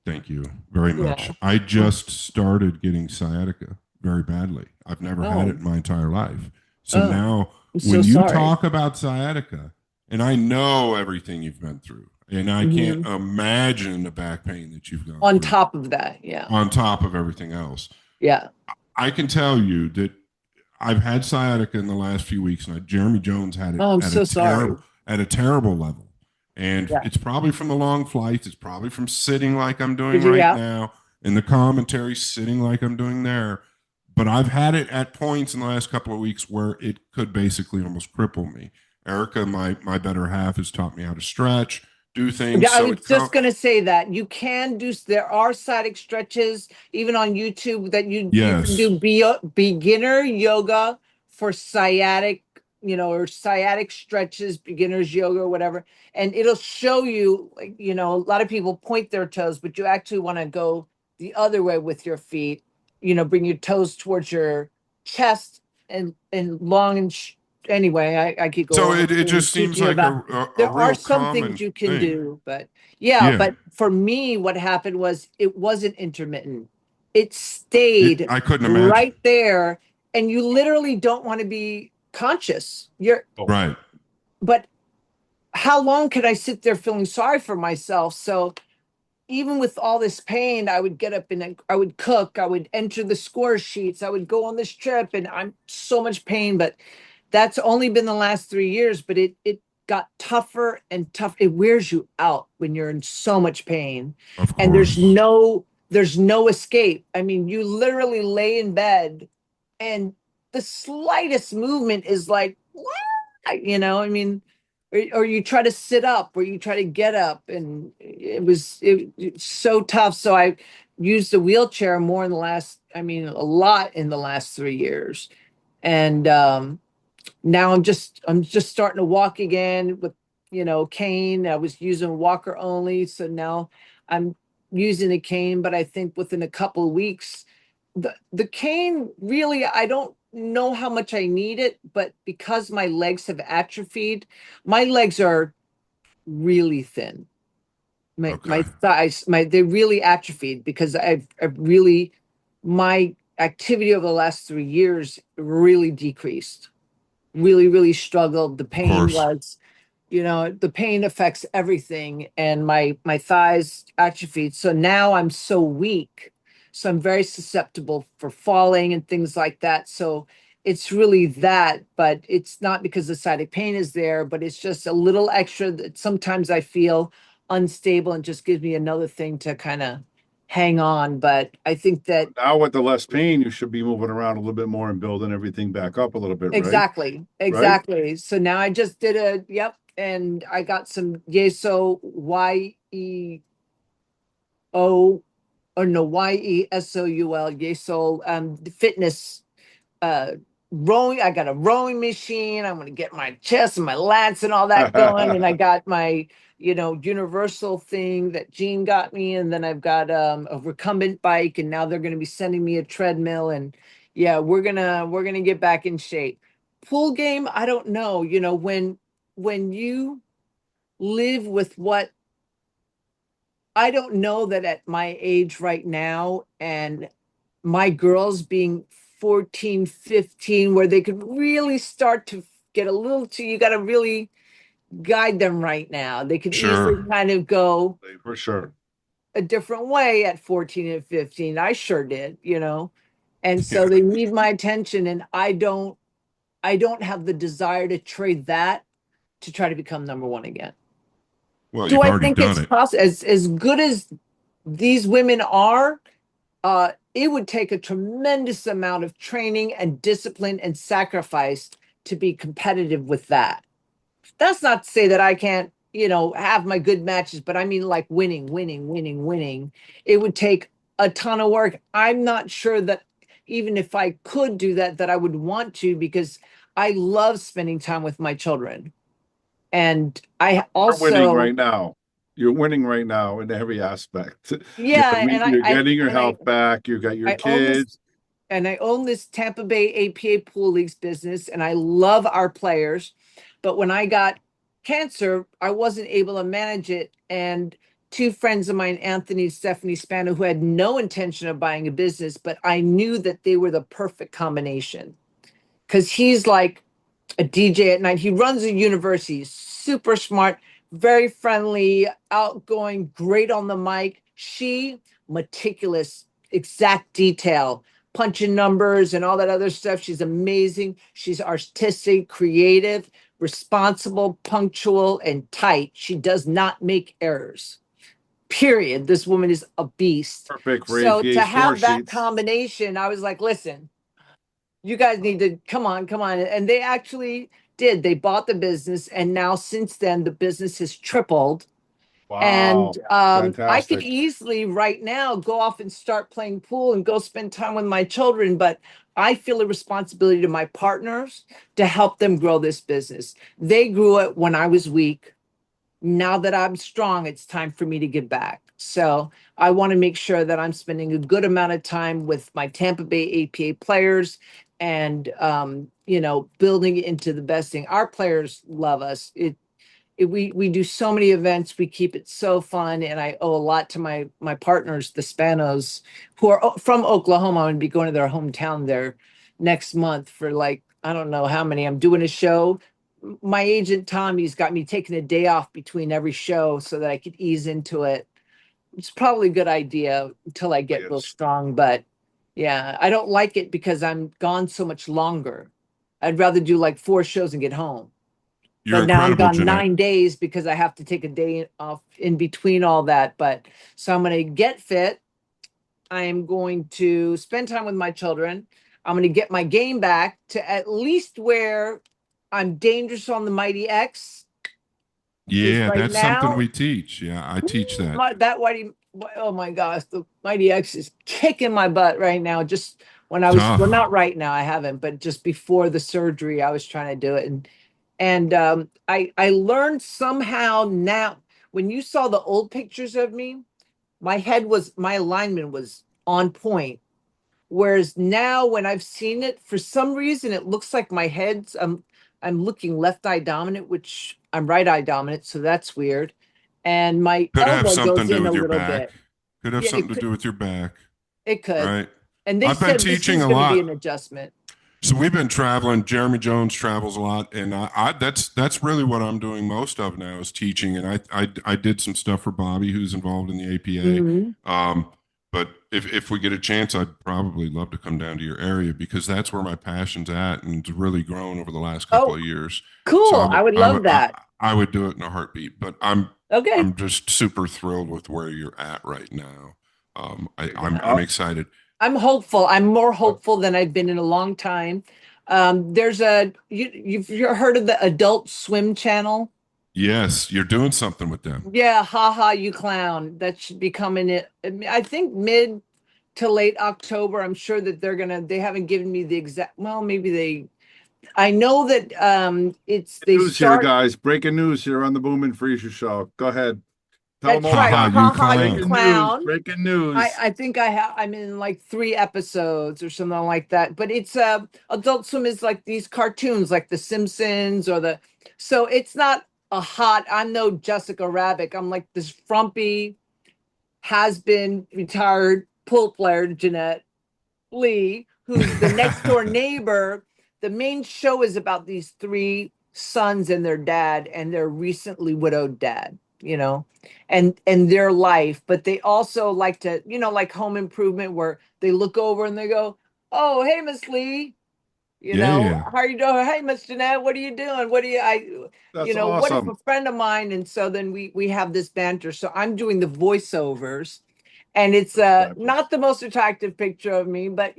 Thank you very much. Yeah. I just started getting sciatica very badly. I've never had it in my entire life. So now when you talk about sciatica, and I know everything you've been through, and I can't imagine the back pain that you've gone on through. Top of that. Yeah. On top of everything else. Yeah. I can tell you that I've had sciatica in the last few weeks, and Jeremy Jones had it at a terrible level. And it's probably from the long flights. It's probably from sitting like I'm doing right now, and the commentary sitting like I'm doing there. But I've had it at points in the last couple of weeks where it could basically almost cripple me. Erica, my better half, has taught me how to stretch, do things. Yeah, I was just going to say that you can do. There are sciatic stretches even on YouTube that you can do beginner yoga for sciatic, or sciatic stretches, beginners yoga or whatever. And it'll show you, a lot of people point their toes, but you actually want to go the other way with your feet, bring your toes towards your chest and long and anyway, I could go. So it just seems like there are some things you can do, but but for me, what happened was it wasn't intermittent. It stayed I couldn't imagine. Right there. And you literally don't want to be conscious. You're right. But how long could I sit there feeling sorry for myself? So even with all this pain, I would get up and I would cook, I would enter the score sheets, I would go on this trip, and I'm so much pain, but that's only been the last 3 years, but it got tougher and tough. It wears you out when you're in so much pain. And there's no escape. I mean, you literally lay in bed and the slightest movement is like, I mean, or you try to sit up or you try to get up, and it's so tough. So I used the wheelchair more in a lot in the last 3 years. And now I'm just starting to walk again with, cane. I was using walker only. So now I'm using a cane, but I think within a couple of weeks, the cane really, I don't know how much I need it, but because my legs have atrophied, my legs are really thin. My thighs, they're really atrophied because I've really, my activity over the last 3 years really decreased. Really struggled. The pain was, the pain affects everything, and my thighs atrophied. So now I'm so weak. So I'm very susceptible for falling and things like that. So it's really that, but it's not because the sciatic pain is there, but it's just a little extra that sometimes I feel unstable and just gives me another thing to kind of hang on. But I think that now with the less pain, you should be moving around a little bit more and building everything back up a little bit. Exactly. Right? So now I just did and I got some YESO, YESOUL, YESOL, fitness rowing. I got a rowing machine. I'm going to get my chest and my lats and all that going. And I got my, universal thing that Jean got me. And then I've got a recumbent bike, and now they're going to be sending me a treadmill. And yeah, we're gonna get back in shape. Pool game, I don't know. When you live with what I don't know that at my age right now, and my girls being 14, 15, where they could really start to get a little too, you got to really guide them right now. They could easily kind of go for sure a different way at 14 and 15. I sure did, and so they need my attention, and I don't have the desire to trade that to try to become number one again. Well, do I think it's possible? As good as these women are, it would take a tremendous amount of training and discipline and sacrifice to be competitive with that. That's not to say that I can't, have my good matches, but I mean like winning. It would take a ton of work. I'm not sure that even if I could do that, that I would want to, because I love spending time with my children. And I also You're winning right now. You're winning right now in every aspect. Yeah, you're getting your health back. You got your kids. I own this Tampa Bay APA Pool Leagues business, and I love our players. But when I got cancer, I wasn't able to manage it. And two friends of mine, Anthony and Stephanie Spano, who had no intention of buying a business, but I knew that they were the perfect combination. Because he's like a DJ at night. He runs a university. He's super smart, very friendly, outgoing, great on the mic. She, meticulous, exact detail, punching numbers and all that other stuff. She's amazing. She's artistic, creative, responsible, punctual, and tight. She does not make errors. Period. This woman is a beast. Perfect. So to have that combination, I was like, listen, you guys need to come on. And they actually did. They bought the business, and now since then the business has tripled. Wow. And I could easily right now go off and start playing pool and go spend time with my children, but I feel a responsibility to my partners to help them grow this business. They grew it when I was weak. Now that I'm strong, it's time for me to give back. So I want to make sure that I'm spending a good amount of time with my Tampa Bay APA players and, building it into the best thing. Our players love us. We do so many events. We keep it so fun. And I owe a lot to my partners, the Spanos, who are from Oklahoma. I'm going to be going to their hometown there next month for I don't know how many. I'm doing a show. My agent, Tommy's got me taking a day off between every show so that I could ease into it. It's probably a good idea until I get real strong. But yeah, I don't like it because I'm gone so much longer. I'd rather do 4 shows and get home. But now I'm gone Jeanette. 9 days because I have to take a day off in between all that. But so I'm going to get fit. I am going to spend time with my children. I'm going to get my game back to at least where I'm dangerous on the Mighty X. Yeah, that's something we teach. Yeah, I teach that. Oh my gosh, the Mighty X is kicking my butt right now. Just when I was, well, not right now, I haven't, but just before the surgery, I was trying to do it. And I learned somehow now, when you saw the old pictures of me, my alignment was on point. Whereas now when I've seen it, for some reason, it looks like my head's, I'm looking left eye dominant, which I'm right eye dominant. So that's weird. And my elbow goes in a little bit. Could have something to do with your back. It could. Right. And they said this is going to be an adjustment. So we've been traveling. Jeremy Jones travels a lot, and that's really what I'm doing most of now is teaching. And I did some stuff for Bobby, who's involved in the APA. Mm-hmm. But if we get a chance, I'd probably love to come down to your area because that's where my passion's at, and it's really grown over the last couple of years. Cool! So I would love that. I would do it in a heartbeat. But I'm just super thrilled with where you're at right now. I'm excited. I'm hopeful. I'm more hopeful than I've been in a long time. There's you've heard of the Adult Swim channel? Yes, you're doing something with them. Yeah, haha, you clown. That should be coming in, I think to late October. I'm sure that they haven't given me the exact, well, I know that they News here, start. guys. Breaking news here on the Boom and Freezer Show. Go ahead. Tell them That's all you right. got. you Haha, you clown. Breaking news. clown. Breaking news. I think I'm in like 3 episodes or something like that. But it's Adult Swim is like these cartoons like The Simpsons so it's not I'm no Jessica Rabbit. I'm like this frumpy, has been retired pool player, Jeanette Lee, who's the next door neighbor. The main show is about these 3 sons and their dad and their recently widowed dad, and their life. But they also like to, like Home Improvement, where they look over and they go, "Oh, hey, Miss Lee, Yeah. how are you doing? Hey, Miss Jeanette, what are you doing? What do That's what if awesome. a friend of mine?" And so then we have this banter. So I'm doing the voiceovers, and it's not the most attractive picture of me, but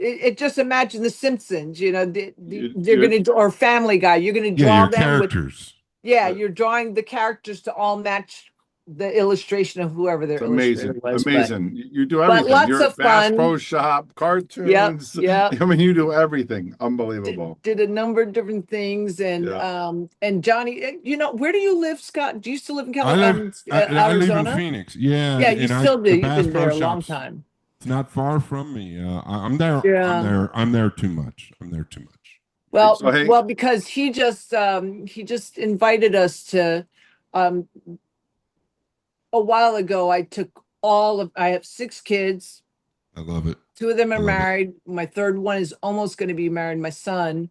it just imagine the Simpsons, they're gonna or Family Guy, you're gonna Yeah, draw your them characters. you're drawing the characters to all match the illustration of whoever their It's illustrator amazing. was. Amazing. You do But everything. lots You're of at Bass fun. Pro Shop, Yep, cartoons. yep. I mean, you do everything. Unbelievable. Did a number of different things, and Johnny, where do you live, Scott? Do you still live in California, I live in Arizona? Phoenix. Yeah. Yeah, you still do. The You've Bass been Pro there a long Shops. time. It's not far from me. I'm there. Yeah. I'm there too much. I'm there too much. Well, So, hey, because he just invited us to um a while ago. I have 6 kids. I love it. 2 of them I are love it. married. My third one is almost going to be married. My son,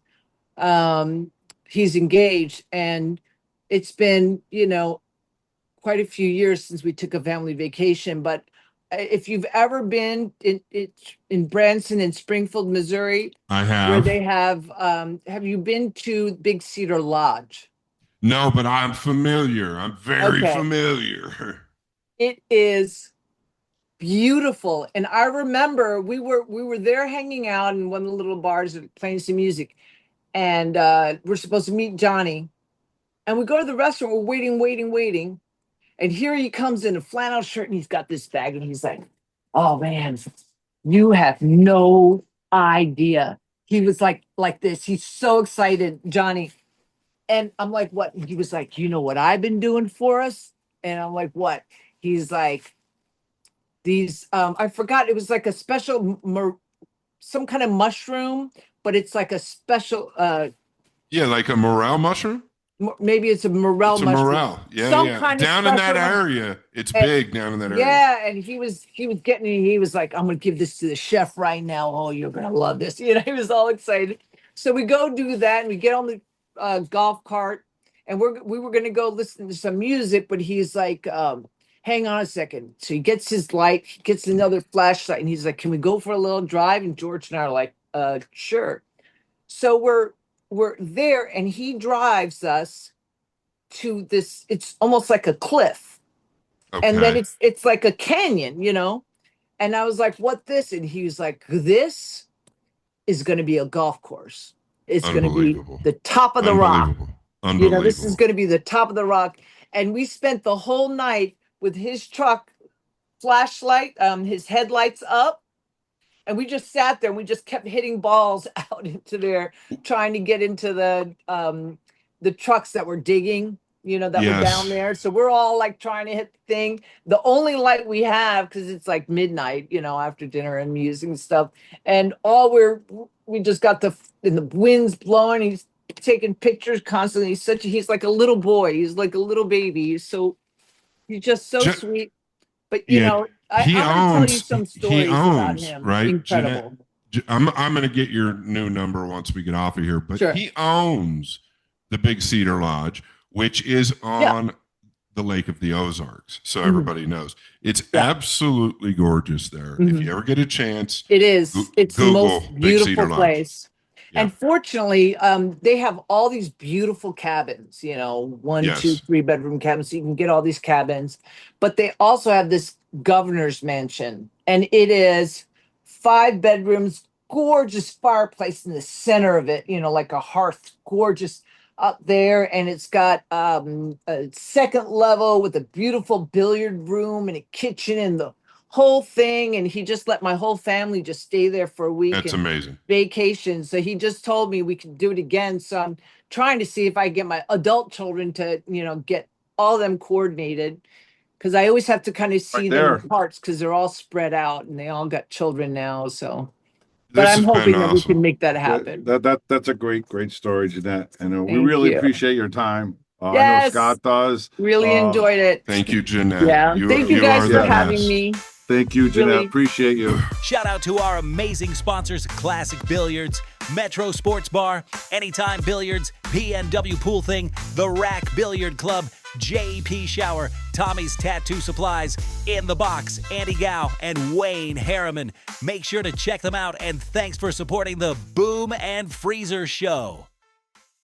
he's engaged, and it's been, quite a few years since we took a family vacation. But if you've ever been in Branson and Springfield, Missouri, I where have. they have you been to Big Cedar Lodge? No, but I'm familiar. I'm very Okay. familiar. It is beautiful. And I remember we were there hanging out in one of the little bars and playing some music. And we're supposed to meet Johnny. And we go to the restaurant, we're waiting. And here he comes in a flannel shirt, and he's got this bag, and he's like, "Oh man, you have no idea." He was like this. He's so excited, Johnny. And I'm like, "What?" He was like, "You know what I've been doing for us?" And I'm like, "What?" He's like, "These I forgot, it was like a special some kind of mushroom, but it's like a special Yeah, like a morel mushroom. maybe it's a morel It's a mushroom. morel. Yeah, Some yeah. kind of Down in that special area, it's big down in that area. Yeah, and he was getting it. He was like, "I'm gonna give this to the chef right now. Oh, you're gonna love this." He was all excited. So we go do that, and we get on the golf cart, and we were gonna go listen to some music, but he's like, "Hang on a second." So he gets his light, he gets another flashlight, and he's like, "Can we go for a little drive?" And George and I are like, "Sure." So we're there, and he drives us to this. It's almost like a cliff, and then Okay. it's like a canyon, And I was like, "What this?" And he was like, "This is going to be a golf course. It's going to be Unbelievable. the top of the rock. Unbelievable. This is going to be the top of the rock." And we spent the whole night with his truck flashlight, his headlights up, and we just sat there and we just kept hitting balls out into there, trying to get into the trucks that were digging, that were down there. So we're all like trying to hit the thing. The only light we have, because it's like midnight, after dinner and music and stuff. And we just got and the wind's blowing. He's taking pictures constantly. He's like a little boy. He's like a little baby. He's just so sweet. But I'm going to tell you some stories about him. Right? Incredible. I'm going to get your new number once we get off of here, but Sure. He owns the Big Cedar Lodge, which is on the Lake of the Ozarks. So everybody knows. It's absolutely gorgeous there. If you ever get a chance, it is. It's Google the most beautiful place. Yeah. And fortunately, they have all these beautiful cabins, 1, 2, 3 bedroom cabins. So you can get all these cabins, but they also have this governor's mansion, and it is 5 bedrooms, gorgeous fireplace in the center of it, like a hearth, gorgeous up there. And it's got a second level with a beautiful billiard room and a kitchen, and the whole thing, and he just let my whole family just stay there for a week. That's amazing. Vacation. So he just told me we could do it again. So I'm trying to see if I can get my adult children to, get all of them coordinated, because I always have to kind of see them in parts because they're all spread out and they all got children now. So, but I'm hoping that we can make that happen. That's a great story, Jeanette, and we really appreciate your time. I know Scott does. Really enjoyed it. Thank you, Jeanette. Yeah. Thank you guys for having me. Thank you, Jeanette. Really appreciate you. Shout out to our amazing sponsors, Classic Billiards, Metro Sportz Bar, Anytime Billiards, PNW Pool Thing, The Rack Billiard Club, JP Shower, Tommy's Tattoo Supplies, In the Box, Andy Gow, and Wayne Harriman. Make sure to check them out, and thanks for supporting the Boom and Freezer Show.